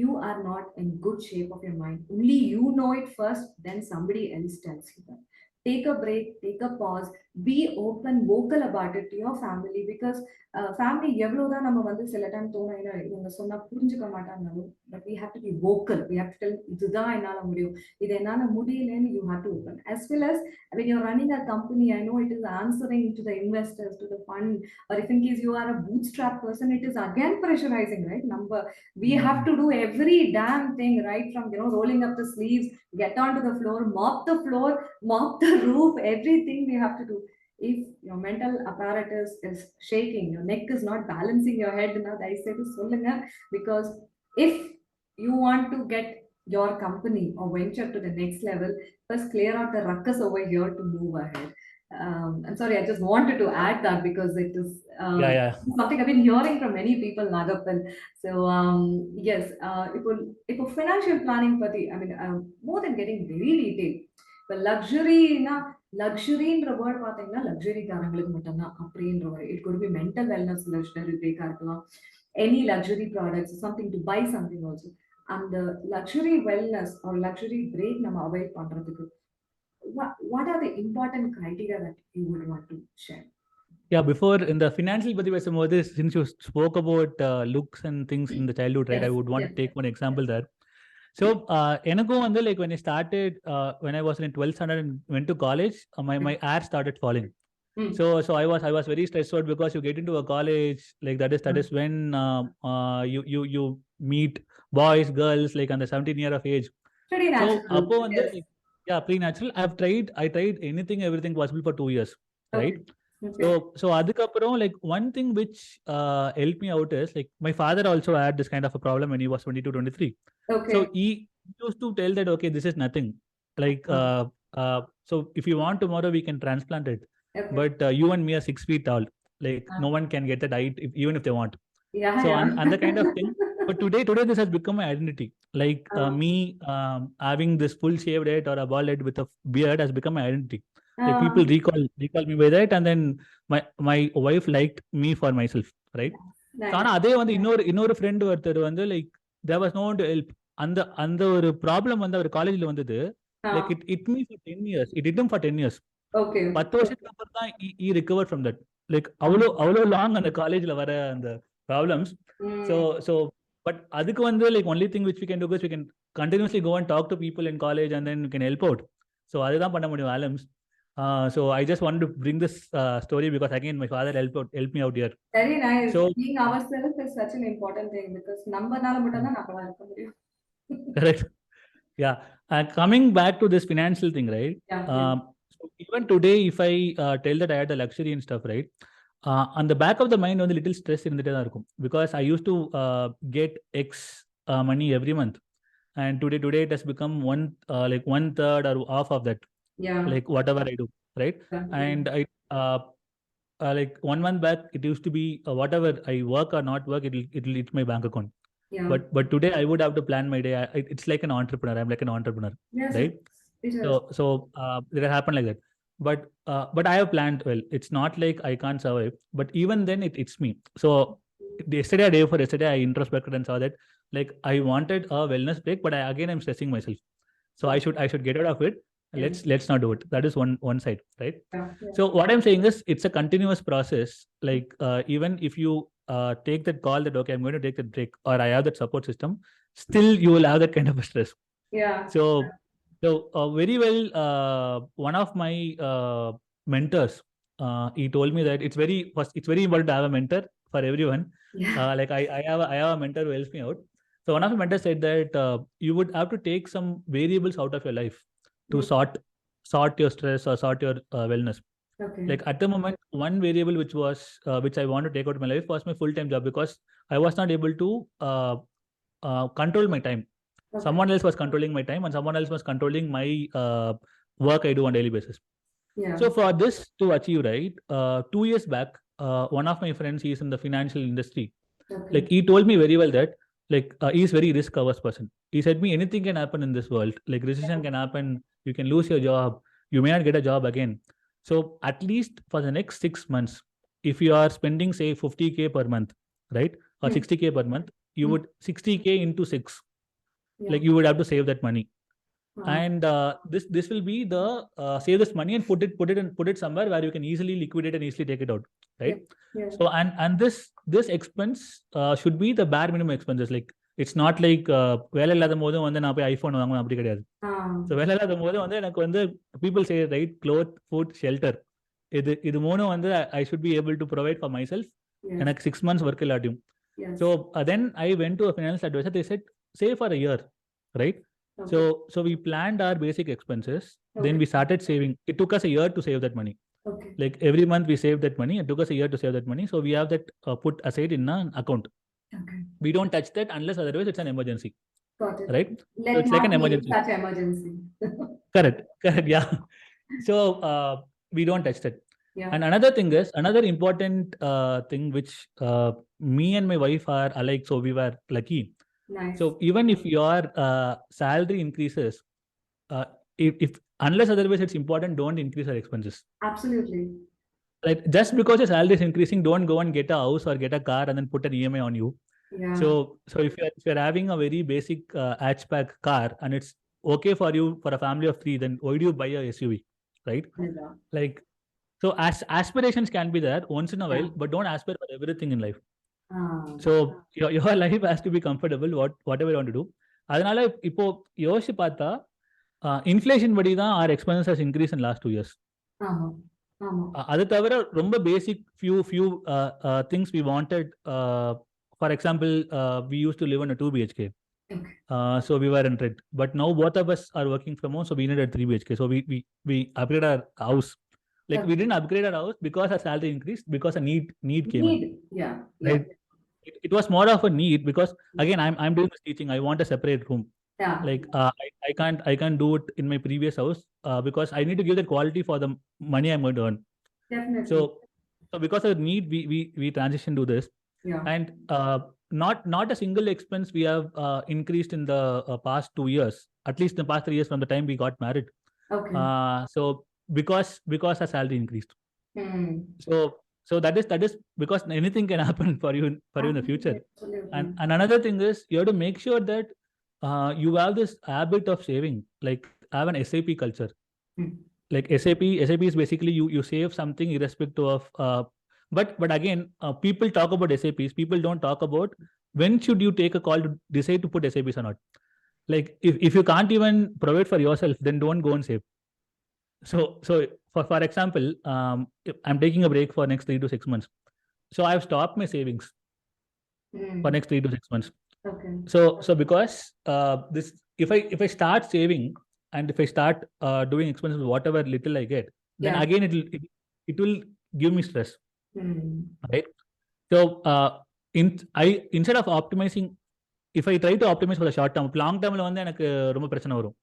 [SPEAKER 1] you are not in good shape of your mind. Only you know it first, then somebody else tells you that. Take a break, take a pause, be open, vocal about it to your family, because family எவ்வளவுதான் நம்ம வந்து சில time தோணும், ஏன்னா இவங்க சொன்னா புரிஞ்சுக்க மாட்டாங்க, but we have to be vocal. We have to tell இதுதான் என்னால முடியும், இது என்னால முடியலன்னு you have to open. As well as when you're running a company, I know it is answering to the investors, to the fund, or if in case you are a bootstrap person, it is again pressurizing, right? We have to do every damn thing, right from rolling up the sleeves, get onto the floor, mop the roof, everything we have to do. If your mental apparatus is shaking, your neck is not balancing your head, now I say to solunga, because if you want to get your company or venture to the next level, first clear out the ruckus over here to move ahead. I'm sorry, I just wanted to add that because it is something I've been hearing from many people, Naggappan. So yes, இப்போ financial planning பத்தி, I mean, more than getting very detailed, இப்போ லக்ஸுரின்ற word பார்த்தீங்கன்னா லக்ஸுரிக்காரங்களுக்கு மட்டும்தான் அப்படின்ற ஒரு, it could be mental wellness luxury பிரேக்கா இருக்கலாம், any luxury products, something to buy something also. அந்த லக்ஸுரி வெல்னஸ் ஒரு லக்ஸுரி பிரேக் நம்ம அவாய்ட் பண்றதுக்கு what are the important criteria that you would want to share?
[SPEAKER 2] Yeah, before in the financial பத்தி பேசும்போது, since you spoke about looks and things in the childhood, right? I would want to take one example there. So எனக்கும் வந்து like when I started, when I was in 12th standard and went to college, my hair started falling. So I was very stressed out because you get into a college, like that is when you meet boys, girls, like under 17 year of age.
[SPEAKER 1] Pretty natural.
[SPEAKER 2] So அப்போ வந்து pretty natural. I tried anything, everything possible for 2 years, right? Okay. So adukaprom, like one thing which helped me out is, like, my father also had this kind of a problem when he was 22, 23. Okay. So he used to tell that, okay, this is nothing. Like, so if you want tomorrow, we can transplant it. Okay. But you and me are 6 feet tall. Like, no one can get that height even if they want. Yeah. So and the kind of thing. But today this has become my identity. Like me having this full shaved head or a bald head with a beard has become my identity. Like people recall me by that, and then my wife liked me for myself, right? Nice. So ஆனா அதே வந்து இன்னொரு friend ஒருத்தர் வந்து, like, there was no one to help. அந்த ஒரு problem வந்து அவர் காலேஜ்ல வந்தது. Like it me for 10 years. It hit him for 10 years. Okay. 10 வருஷத்துக்கு அப்புறம் தான் he recovered from that. Like அவ்வளோ லாங் அந்த காலேஜ்ல வர அந்த ப்ராப்ளம்ஸ். So but அதுக்கு வந்து, like, only thing which we can do is we can continuously go and talk to people in college, and then we can help out. So அதுதான் பண்ண முடியும் ஆலம்ஸ். So I just wanted to bring this story because again my father helped me out here.
[SPEAKER 1] Very nice. So being ourselves is such an important thing, because நம்மனால மட்டும் தான் நம்மளா இருக்க முடியும்.
[SPEAKER 2] Correct. Yeah. Coming back to this financial thing, right? Yeah. So even today, if I tell that I had the luxury and stuff, right? On the back of the mind, வந்து little stress இருந்துட்டே தான் இருக்கும், because I used to get X money every month, and today it has become like 1/3 or half of that. Yeah. Like whatever I do, right? Yeah. And I like 1 month back, it used to be whatever I work or not work, it'll hit my bank account. Yeah. But today I would have to plan my day. It's like an entrepreneur. I'm like an entrepreneur, yes, right? So it happened like that. But I have planned well. It's not like I can't survive. But even then, it's me. So yesterday I introspected and saw that, like, I wanted a wellness break, but I'm stressing myself. So I should get out of it. Yeah. Let's not do it. That is one side, right? Yeah. So what I'm saying is, it's a continuous process. Like even if you take that call that, okay, I'm going to take that break, or I have that support system, still you will have that kind of a stress. Yeah. So very well, one of my mentors, he told me that it's very important to have a mentor for everyone.
[SPEAKER 1] Yeah.
[SPEAKER 2] Like I have a mentor who helps me out. So one of my mentors said that you would have to take some variables out of your life to sort your stress or sort your wellness.
[SPEAKER 1] Okay.
[SPEAKER 2] Like at the moment, one variable which I want to take out of my life was my full-time job, because I was not able to control my time.
[SPEAKER 1] Okay.
[SPEAKER 2] Someone else was controlling my time, and someone else was controlling my work I do on daily basis.
[SPEAKER 1] Yeah.
[SPEAKER 2] So for this to achieve, right, 2 years back, one of my friends, he's in the financial industry.
[SPEAKER 1] Okay.
[SPEAKER 2] Like he told me very well that he's very risk averse person. He said me anything can happen in this world. Like recession can happen, you can lose your job, you may not get a job again. So at least for the next 6 months, if you are spending say 50K per month, right, or 60K per month, you would 60K into 6.
[SPEAKER 1] Yeah.
[SPEAKER 2] Like you would have to save that money.
[SPEAKER 1] Wow.
[SPEAKER 2] And this will be the save this money and put it somewhere where you can easily liquidate and easily take it out, right?
[SPEAKER 1] Yeah.
[SPEAKER 2] So and this expense should be the bare minimum expenses. Like it's not like வேலை இல்லாத போதும் வந்து நான் போய் iPhone வாங்குவேன், அப்படி கிடையாது. So வேலை இல்லாத போதும் வந்து எனக்கு வந்து people say right, cloth, food, shelter, இது மூணும் வந்து I should be able to provide for myself. எனக்கு 6 months work இல்லாட்டியும். So then I went to a financial advisor. They said save for a year, right? Okay. So we planned our basic expenses. Okay. Then we started saving. It took us a year to save that money. Okay. Like every month we saved that money. It took us a year to save that money. So we have that put aside in an account. Okay. We don't touch that unless otherwise it's an emergency. Got it. Right? So it's like an emergency.
[SPEAKER 1] Such emergency.
[SPEAKER 2] Correct. Yeah. So we don't touch that. Yeah. And another important thing which me and my wife are alike. So we were lucky. Nice. So even if your salary increases, if unless otherwise it's important, don't increase your expenses.
[SPEAKER 1] Absolutely.
[SPEAKER 2] Like just because your salary is increasing, don't go and get a house or get a car and then put an EMI on you. Yeah. So if you're having a very basic hatchback car and it's okay for you for a family of 3, then why do you buy a SUV, right? Yeah. Like so aspirations can be there once in a while, but don't aspire for everything in life. So your life has to be comfortable, whatever you want to do. அதனால இப்போ யோசிச்சு பார்த்தா inflation படி தான் our expenses has increased in last 2 years. அது தவிர ரொம்ப பேசிக் few things we wanted. For example, we used to live in a 2 BHK. Okay. So we were in rent, but now both of us are working from home, so we needed 3 BHK. So we upgraded our house. Like we didn't upgrade our house because our salary increased, because a need came in. Yeah. Right? It was more of a need, because again I'm doing this teaching. I want a separate room. Yeah. Like I can't do it in my previous house because I need to give that quality for the money I'm going to earn. Definitely. So because of the need, we transition to this. Yeah. And not a single expense we have increased in the past 2 years. At least in the past 3 years from the time we got married. Okay. So because our salary increased. So that is because anything can happen for you in the future. And another thing is you have to make sure that you have this habit of saving. Like have an SAP culture. Like SAP is basically you save something irrespective of. But again, people talk about SAPs. People don't talk about when should you take a call to decide to put SAPs or not. Like if you can't even provide for yourself, then don't go and save. So for example, I'm taking a break for next 3 to 6 months. So I've stopped my savings for next 3 to 6 months. Okay. So because this, if I start saving and if I start doing expenses whatever little I get, then again it will give me stress. Right? So instead of optimizing, if I try to optimize for the short term, long term la வந்து எனக்கு ரொம்ப பிரச்சனை வரும்.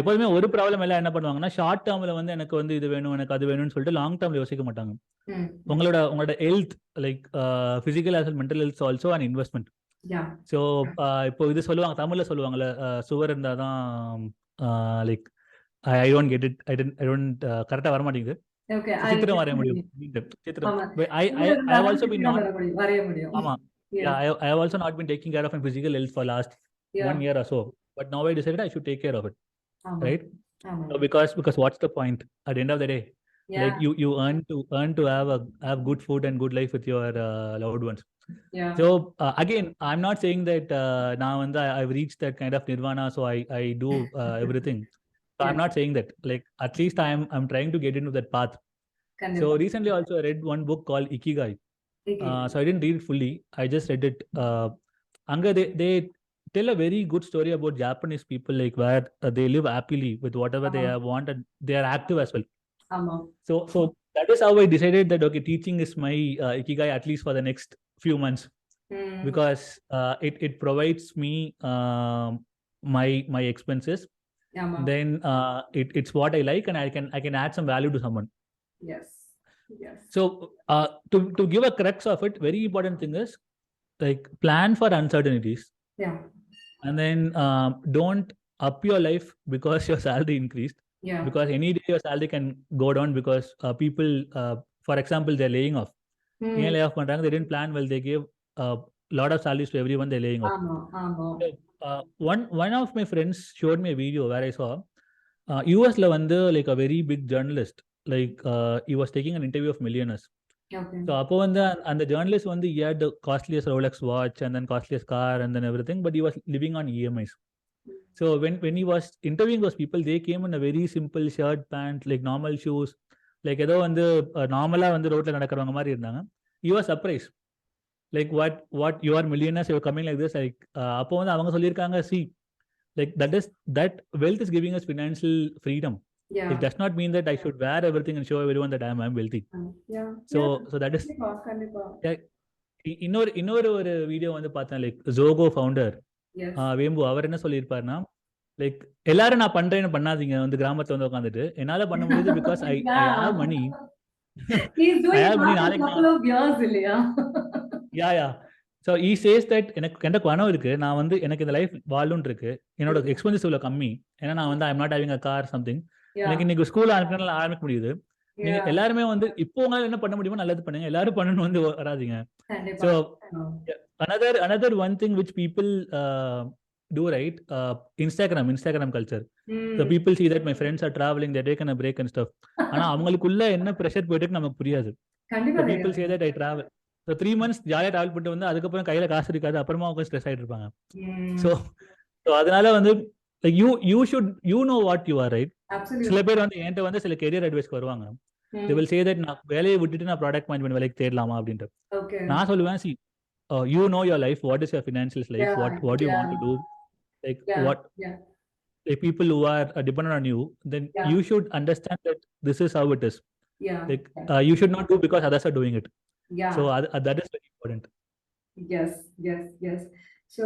[SPEAKER 2] எப்போதுமே ஒரு problem எல்லாம் என்ன பண்ணுவாங்கன்னா, ஷார்ட் டேர்ம்ல வந்து எனக்கு வந்து இது வேணும், எனக்கு அது வேணும்னு சொல்லிட்டு லாங் டேர்ம்ல யோசிக்க மாட்டாங்க. உங்களோட health, like physical as well mental health also and investment. So இப்போ இது சொல்லுவாங்க, தமிழ்ல சொல்லுவாங்கல்ல, சுவர் இருந்தாதான் like I don't get it, I don't கரெக்டா வர மாட்டேங்குது. சித்திரம் வரைய முடியும். சித்திரம் I have also been not வரைய முடியும். ஆமா. I have also not been taking care of my physical health for last 1 year or so. But now I decided I should take care of it. Right? So because what's the point at the end of the day? Like you earn to have good food and good life with your loved ones. So again, I'm not saying that now and I've reached that kind of nirvana, so I do everything. So I'm not saying that. Like at least I'm trying to get into that path. So recently also I read one book called Ikigai. So I didn't read it fully. I just read it. Anga, they tell a very good story about Japanese people, like where they live happily with whatever they want, and they are active as well. So that is how I decided that okay, teaching is my Ikigai, at least for the next few months, because it provides me my expenses. Then it's what I like, and I can add some value to someone.
[SPEAKER 1] Yes.
[SPEAKER 2] So to give a crux of it, very important thing is like plan for uncertainties. And then don't up your life because your salary increased. Because any day your salary can go down because people, for example, they're laying off. They didn't plan well. They gave a lot of salaries to everyone. They're laying off. So, one of my friends showed me a video where I saw US la வந்து like a very big journalist, like he was taking an interview of millionaires. So அப்போ வந்து அந்த journalist வந்து he had the costliest Rolex watch and then costliest car and then everything, but he was living on EMIs. So when he was interviewing those people, they came in a very simple shirt, pant, like normal shoes, like ஏதோ வந்து நார்மலா வந்து ரோட்ல நடக்கிறவங்க மாதிரி இருந்தாங்க. He was surprised, like what you are millionaires, you are coming like this, like அப்போ வந்து அவங்க சொல்லியிருக்காங்க, see, like that wealth is giving us financial freedom. It does not mean that I should wear everything and show everyone that I'm wealthy. So that is இன்னொரு ஒரு video வந்து பார்த்தேன், like Joko founder வேம்பு, அவர் என்ன சொல்லியிருப்பாருன்னா, like எல்லாரும் நான் பண்றேன்னு பண்ணாதீங்க, வந்து கிராமத்துல வந்து உட்காந்துட்டு என்னால பண்ண முடியுது because I have money.
[SPEAKER 1] I have money நாளைக்கு.
[SPEAKER 2] Yeah so he says that எனக்கு பணம் இருக்கு, நான் வந்து எனக்கு இந்த லைஃப் வாழணும்னு இருக்கு, என்னோட எக்ஸ்பென்சஸ் இவ்வளோ கம்மி, ஏன்னா நான் வந்து I'm not having a car something, எனக்கு இன்னைக்கு ஸ்கூல் ஆரம்பிக்க முடியுது. நீங்க எல்லாருமே வந்து இப்போ உங்களால என்ன பண்ண முடியுமோ நல்லது பண்ணுங்க, எல்லாரும் பண்ணணும் வந்து வராதிங்க. So another one thing which people do, right, Instagram culture. So people see that my friends are traveling, they're taking a break and stuff. ஆனா அவங்களுக்குள்ள என்ன ப்ரெஷர் போயிட்டு நமக்கு புரியாது. So people say that I travel. So 3 months ஜாலியா travel பண்ணிட்டு வந்து அதுக்கப்புறம் கையில காசு இருக்காது, அப்புறமா அவங்க ஸ்ட்ரெஸ் ஆயிட்டு இருப்பாங்க. ஸோ அதனால வந்து like you know what you are, right? சில பேர் வந்து என்கிட்ட வந்து சில கெரியர் அட்வைஸ்க்கு வருவாங்க. They will say that நான் வேலையை விட்டுட்டு நான் ப்ராடக்ட் மேனேஜ்மெண்ட் வேலைக்கு தேடலாமா அப்படின்ட்டு. நான் சொல்லுவேன், see, you know your life, what is your financial life, what do you want to do, like what like people who are dependent on you, then you should understand that this is how it is. Like you should not do because others are doing it. So that is very important.
[SPEAKER 1] Yes. So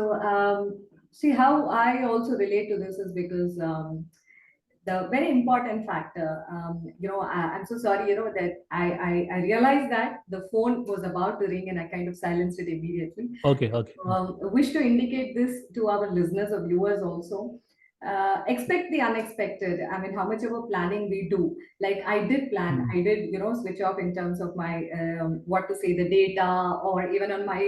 [SPEAKER 1] see, how I also relate to this is because the very important factor, I'm so sorry, that I realized that the phone was about to ring and I kind of silenced it immediately.
[SPEAKER 2] Okay.
[SPEAKER 1] Wish to indicate this to our listeners or viewers also. Expect the unexpected. I mean, how much of a planning we do. Like I did plan, I did, switch off in terms of my, what to say, the data, or even on my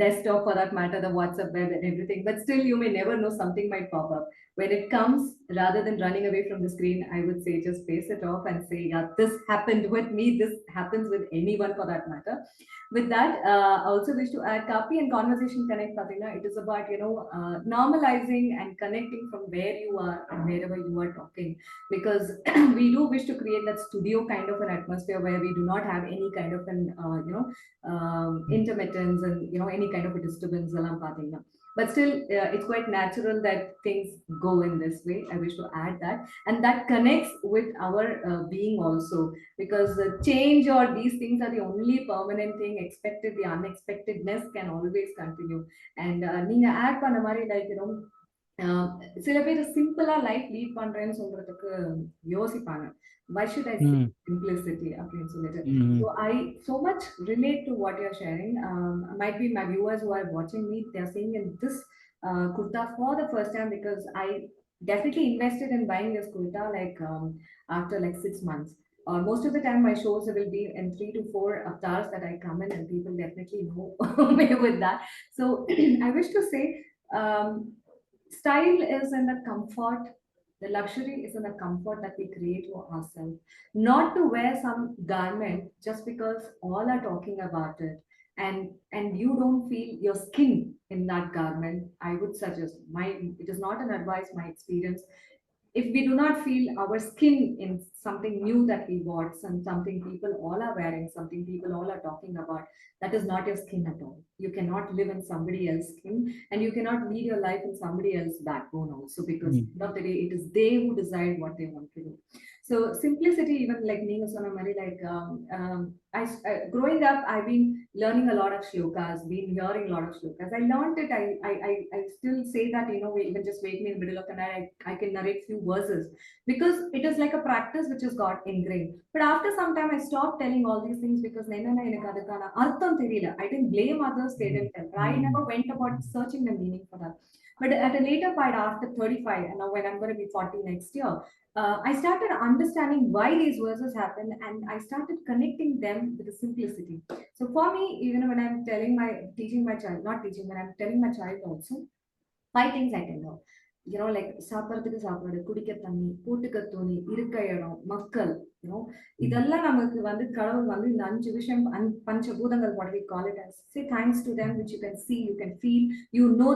[SPEAKER 1] desktop for that matter, the WhatsApp web and everything. But still, you may never know, something might pop up. When it comes, rather than running away from the screen, I would say just face it off and say, yeah, this happened with me. This happens with anyone for that matter. With that, I also wish to add Kaapi and Conversation Connect, Fatina. It is about, normalizing and connecting from where you are and wherever you are talking. Because we do wish to create that studio kind of an atmosphere where we do not have any kind of an, intermittence and, any kind of a disturbance. But still, it's quite natural that things go in this way. I wish to add that. And that connects with our being also. Because change or these things are the only permanent thing. Expected, the unexpectedness can always continue. And நீங்க add பண்ண மாதிரி, like, சில பேர் சிம்பிளா life lead பண்றேன்னு சொல்றதுக்கு யோசிப்பாங்க. Why should I say simplicity அப்படின்னு சொல்லிட்டு. So I so much relate to what you're sharing. Might be my viewers who are watching me, they're seeing in this kurta for the first time, because I definitely invested in buying this kurta like after like 6 months. Most of the time my shows will be in 3 to 4 avatars that I come in, and people definitely know me with that. So I wish to say, style is in the comfort, the luxury is in the comfort that we create for ourselves. Not to wear some garment just because all are talking about it, and you don't feel your skin in that garment. I would suggest, it is not an advice, my experience. if we do not feel our skin in something new that we bought, something people all are wearing, something people all are talking about, that is not your skin at all. You cannot live in somebody else's skin, and you cannot lead your life in somebody else's backbone also, because
[SPEAKER 2] Mm.
[SPEAKER 1] end of the day, it is they who decide what they want to do. So simplicity, even like Nina Sonamari, like growing up, I've been learning a lot of shlokas, been hearing a lot of shlokas. I learned it. I still say that, even just wake me in the middle of the night, I can narrate few verses, because it is like a practice which has got ingrained. But after some time, I stopped telling all these things because I didn't blame others, they didn't tell. I never went about searching the meaning for that. But at a later point, after 35, and now when I'm going to be 40 next year, I started understanding why these verses happen, and I started connecting them with the simplicity. So for me, even when I'm teaching my child, not teaching, when I'm telling my child also, five things I can know. Like சாப்பிட்றதுக்கு சாப்பாடு, குடிக்க தண்ணி, போட்டுக்க துணி, இருக்க இடம், மக்கள், இதெல்லாம் நமக்கு கடவுள் இந்த அஞ்சு விஷயம், பஞ்சபூதங்கள், what we call it as. Say thanks to them, which you can see, you can feel,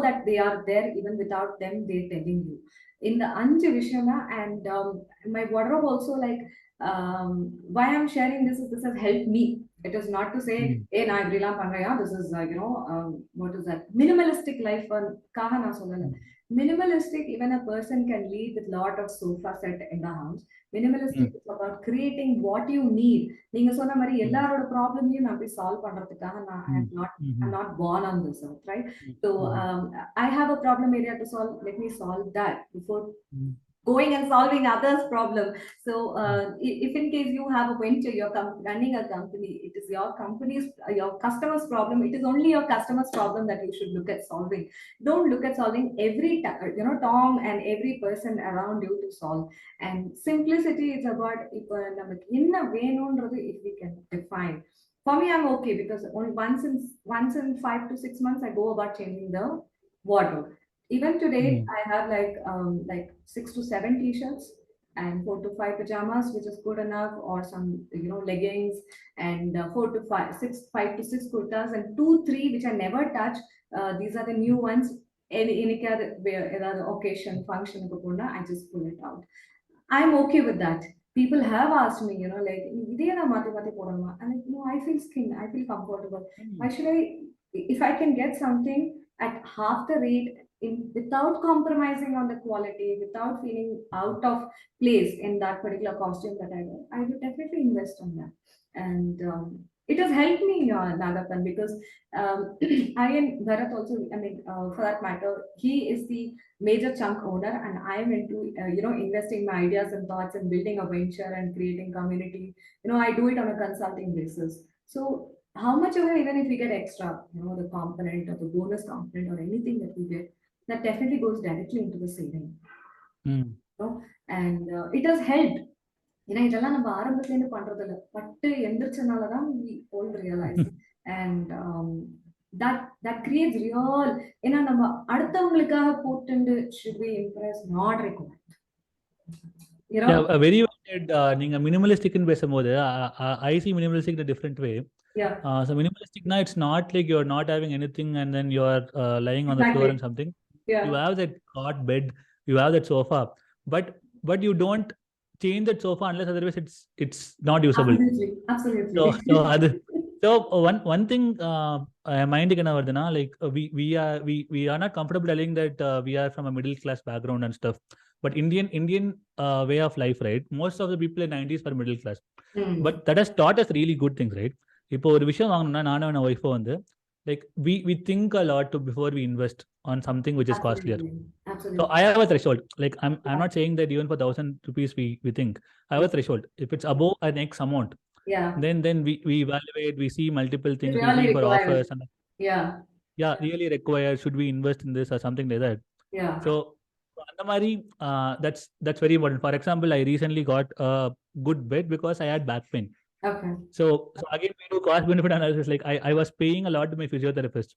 [SPEAKER 1] that they are there even without them, they're telling you. In the அஞ்சு விஷயமா, and my wardrobe also, like, why I'm sharing this has helped me. It is not to say, hey, நான் இப்படிலாம் பண்றேன், this is, what is that? Minimalistic life, காக நான் சொல்லல. Minimalistic, even a person can lead with lot of sofa set in the house. Minimalistic is about creating what you need. நீங்க சொன்ன மாதிரி எல்லாரோட ப்ராப்ளமையும் நான் போய் சால்வ் பண்றதுக்காக I'm not born on this earth, right? So I have a problem area to solve. Let me solve that before going and solving others' problem. So, if in case you have a venture, you're running a company, it is your company's, your customer's problem. It is only your customer's problem that you should look at solving. Don't look at solving every, Tom and every person around you to solve. And simplicity is about in a way, if we can define. For me, I'm okay because only once in 5 to 6 months, I go about changing the wardrobe. Even today, I have like 6 to 7 t-shirts and 4 to 5 pajamas, which is good enough, or some leggings, and 5 to 6 kurtas, and 2-3 which I never touch. These are the new ones. Any other occasion, function, I just pull it out. I'm okay with that. People have asked me, like, and like, no, I feel skin, I feel comfortable. Why should I, if I can get something at half the rate, without compromising on the quality, without feeling out of place in that particular costume that I wear, I would definitely invest on that. And it has helped me, Naggappan, because I and Bharat also, for that matter, he is the major chunk owner, and I am into, investing my ideas and thoughts and building a venture and creating community. I do it on a consulting basis. So how much of it, even if we get extra, the component or the bonus component or anything that we get, that definitely goes directly into the saving. And it has helped. இதெல்லாம் நம்ம ஆரம்பத்துல இருந்து பண்றது இல்ல, பட்டு எந்திரிச்சனாலதான் we all realize. And that creates real, ஏன்னா நம்ம அடுத்தவங்களுக்காக போட்டு should we impress, not required.
[SPEAKER 2] Very well said. நீங்க minimalistic ன்னு பேசும்போது I see minimalistic in a different way. So minimalistic now, it's not like you're not having anything and then you're lying on the floor and something. You have that cot bed, you have that sofa, but you don't change that sofa unless otherwise it's not usable. Absolutely. So one thing mind kana vardana, like we are not comfortable telling that we are from a middle class background and stuff, but Indian way of life, right? Most of the people in 90s were middle class, but that has taught us really good things, right? இப்போ ஒரு விஷயம் வாங்கணும்னா நானும் என் ஒய்ஃபோ like we think a lot before we invest on something which is costlier. So I have a threshold. Like I'm not saying that even for 1,000 rupees we think. I have a threshold. If it's above an X amount, then we evaluate, we see multiple things, we see for offers, and really required, should we invest in this or something like that. So that's very important. For example, I recently got a good bed because I had back pain. Okay. So again, we do cost benefit analysis. Like I was paying a lot to my physiotherapist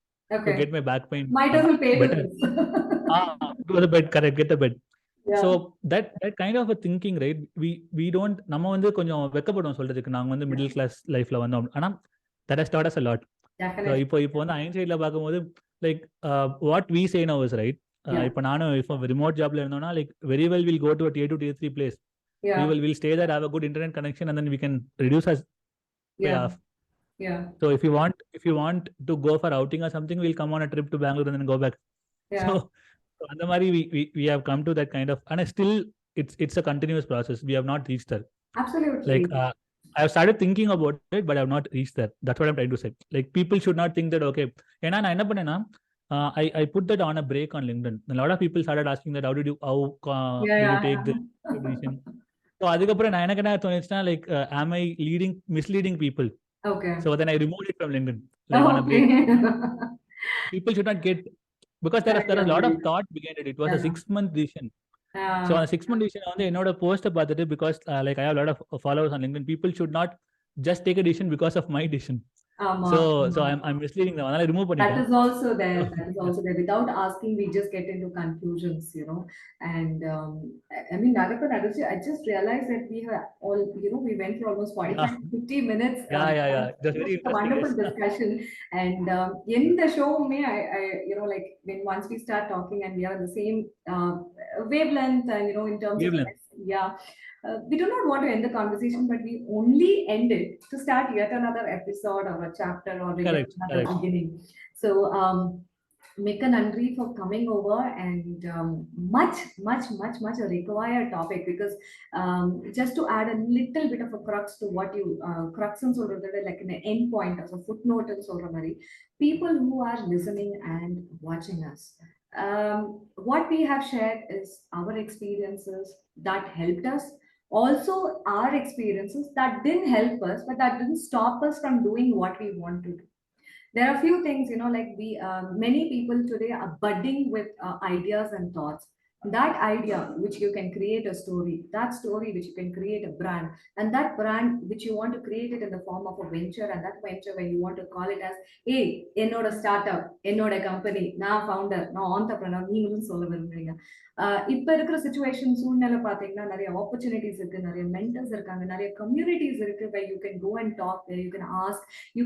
[SPEAKER 2] to get my back pain. Might as well pay better. Do the bed, correct? Get the bed. So that kind of a thinking, right? We don't. நம்ம கொஞ்சம் வெக்கப்படுவோம் சொல்றதுக்கு நாங்க middle class lifeல வந்தோம். ஆனா that has taught us a lot. So இப்போ hindsightல பார்க்கும்போது, like what we say now is right. இப்போ நானும் இப்போ ரிமோட் ஜாப்ல இருந்தோம்னா like very well we'll go to a tier 2 tier 3 place. We'll stay there, have a good internet connection, and then we can reduce our pay off. So if you want to go for outing or something, we'll come on a trip to Bangalore and then go back. So on the Mari, we have come to that kind of, and still it's a continuous process. We have not reached there.
[SPEAKER 1] Absolutely.
[SPEAKER 2] Like I have started thinking about it, but I have not reached there. That's what I'm trying to say. Like people should not think that okay. And I enna pannena, I put that on a break on LinkedIn. A lot of people started asking that how did you take this decision? So அதுக்கப்புறம் நான் எனக்கு என்ன தோணுச்சுன்னா like am I misleading people?
[SPEAKER 1] Okay.
[SPEAKER 2] So then I removed it from LinkedIn, like on a break. People should not get, because there is a lot of thought behind it. It was a 6-month decision. So on a 6-month decision வந்து என்னோட post பார்த்துட்டு, because like I have a lot of followers on LinkedIn, people should not just take a decision because of my decision. So I'm misleading them. I remove
[SPEAKER 1] that is also there. Without asking, we just get into conclusions, and I mean, Naggappan, I just realized that we have all, we went for almost 45 to 50 minutes.
[SPEAKER 2] Yeah. That's very interesting.
[SPEAKER 1] Wonderful discussion. And in the show, I like when once we start talking and we are in the same wavelength, and in terms of we do not want to end the conversation, but we only end it to start yet another episode or a chapter or another beginning. So, Mika Nandri for coming over, and much a required topic, because just to add a little bit of a crux to what you crux and sort of like an end point as a footnote and sort of people who are listening and watching us. What we have shared is our experiences that helped us. Also, our experiences that didn't help us, but that didn't stop us from doing what we want to do. There are a few things, like many people today are budding with ideas and thoughts. That idea which you can create a story, that story which you can create a brand, and that brand which you want to create it in the form of a venture, and that venture when you want to call it as, hey, ennoda startup, ennoda company, na founder, na entrepreneur, நீங்களும் சொல்ல விரும்புறீங்க. இப்ப இருக்கிற situation சூழ்நிலை பாத்தீங்கன்னா நிறைய opportunities இருக்கு, நிறைய மென்டர்ஸ் இருக்காங்க, நிறைய கம்யூனிட்டிஸ் இருக்கு, where you can go and talk, where you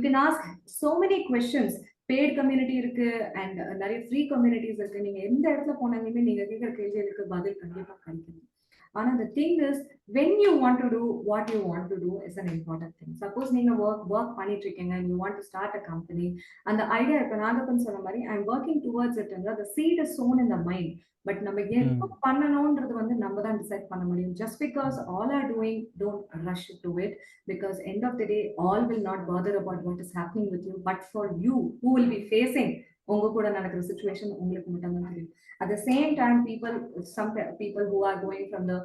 [SPEAKER 1] can ask so many questions. Paid community இருக்கு அண்ட் நிறைய ஃப்ரீ கம்யூனிட்டிஸ் இருக்கு. நீங்க எந்த இடத்துல போனாலுமே நீங்க கேட்கிற கேள்விகளுக்கு பதில் கண்டிப்பா கிடைக்கும். ஆனா the thing is, when you want to do what you want to do is an important thing. Suppose நீங்க work பண்ணிட்டு இருக்கீங்க and you want to start a company, and the idea, இப்ப நாகப்பன் சொன்ன மாதிரி, I'm working towards it, and the seed is sown in the mind. But நம்ம என்ன பண்ணணும்ன்றது வந்து நம்ம தான் டிசைட் பண்ண முடியும். Just because all are doing, don't rush to it, because end of the day all will not bother about what is happening with you, but for you who will be facing உங்க கூட நடக்கிற situation உங்களுக்கு மட்டும் தான் தெரியும். At the same time, some people who are going from the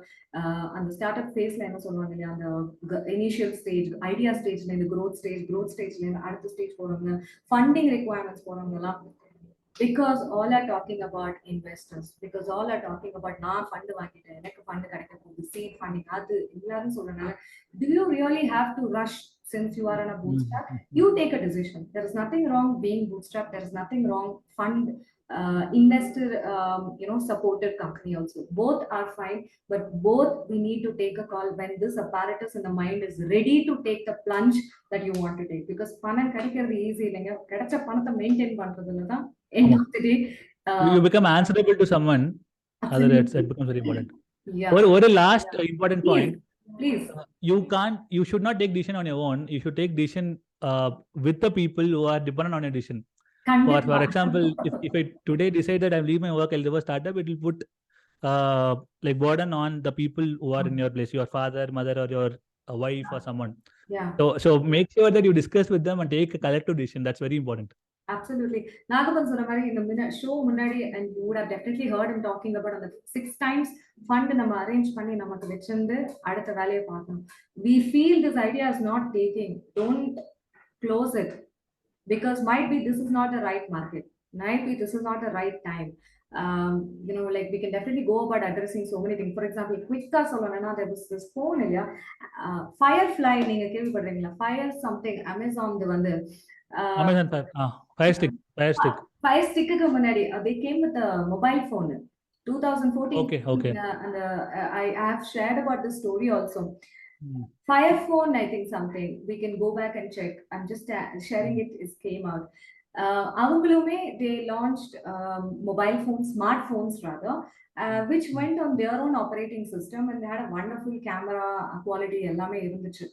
[SPEAKER 1] அந்த startup ஃபேஸ்ல என்ன சொல்லுவாங்க இல்லையா, அந்த இனிஷியல் ஸ்டேஜ், ஐடியா ஸ்டேஜ்ல இருந்து growth ஸ்டேஜ்ல இருந்து அடுத்த ஸ்டேஜ் போறவங்க, ஃபண்டிங் ரெக்வயர்மெண்ட்ஸ் போறவங்க எல்லாம், because all are talking about investors, because all are talking about நான் ஃபண்ட் வாங்கிட்டேன், எனக்கு ஃபண்ட் கிடைக்க போகுது, சீட் ஃபண்டிங், அது எல்லாரும் சொல்றனால, do you really have to rush? Since you are on a bootstrap, you take a decision. There is nothing wrong being bootstrap. There is nothing wrong fund investor supported company also. Both are fine, but both we need to take a call when this apparatus in the mind is ready to take the plunge that you want to take. Because பணம் கிடைக்கிறது easy இல்லைங்க, கிடைச்ச பணத்தை maintain பண்றதுல தான் end of the day
[SPEAKER 2] you become answerable to someone. That becomes very important. Or a last important point.
[SPEAKER 1] Please.
[SPEAKER 2] You should not take decision on your own. You should take decision with the people who are dependent on your decision. For example, if I today decide that I'm leaving my work, I'll do a startup, it will put like burden on the people who are in your place, your father, mother, or your wife or someone. So make sure that you discuss with them and take a collective decision. That's very important.
[SPEAKER 1] Absolutely. Naggappan சொன்ன மாதிரி இந்த show முன்னாடி, and you would have definitely heard him talking about அந்த 6 times fund நம்ம arrange பண்ணி நமக்கு வச்சிருந்து அடுத்த வேலையை பார்க்கணும். We feel this idea is not taking, don't close it, because might be this is not the right market, might be this is not the right time. Like we can definitely go about addressing so many things. For example, quick-ஆ சொல்லணும்னா, there was this phone இல்லையா, Firefly, நீங்க கேள்விப்படுறீங்களா? Fire something, Amazon வந்து
[SPEAKER 2] Amazon Fire Stick.
[SPEAKER 1] Fire Stick க்கு முன்னாடி they came with a mobile phone 2014.
[SPEAKER 2] Okay.
[SPEAKER 1] And I have shared about this story also. Fire phone, I think something we can go back and check. I'm just sharing it came out. அவங்களுமே they launched mobile phones, smartphones rather, which went on their own operating system and they had a wonderful camera quality எல்லாமே இருந்துச்சு.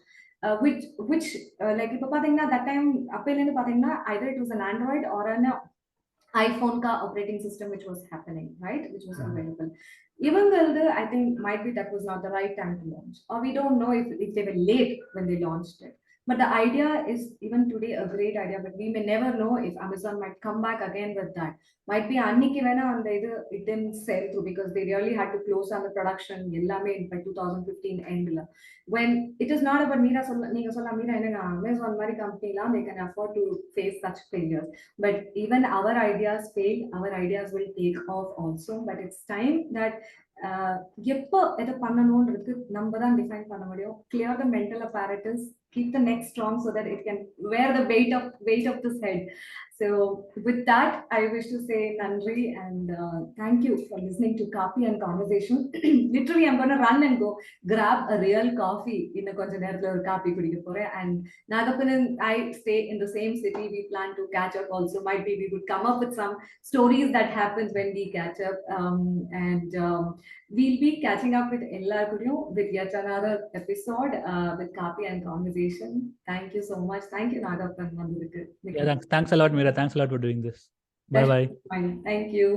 [SPEAKER 1] Which like இப்போ பாத்தீங்கன்னா that time அப்பையிலேருந்து பாத்தீங்கன்னா either it was an Android or an iPhone ka operating system which was happening, right? Which was available. Even though I think might be that was not the right time to launch, or we don't know if they were late when they launched it. But the idea is even today a great idea, but we may never know if Amazon might come back again with that. Might be anniki vena and it didn't sell through because they really had to close down the production ellame in by 2015 end la. When it is not about Meera neenga solla Meera enna Amazon mari company la they can afford to face such failures. But even our ideas fail, our ideas will take off also. But it's time that எப்போ எதை பண்ணணும்ன்றது நம்ம தான் define பண்ண முடியும். Clear the mental apparatus, keep the neck strong so that it can wear the weight of this head. So with that, I wish to say Nandri and thank you for listening to Kaapi and Conversation. Literally, I'm going to run and go grab a real coffee in a konja nerathula or coffee kudikka poren. And Naggappan and I stay in the same city. We plan to catch up also. Might be we would come up with some stories that happens when we catch up. And we'll be catching up with Ellarkudiyum with yet another episode with Kaapi and Conversation. Thank you so much. Thank you, Naggappan.
[SPEAKER 2] Yeah, thanks a lot, Meera. Thanks a lot for doing this. Bye bye.
[SPEAKER 1] Fine. Thank you.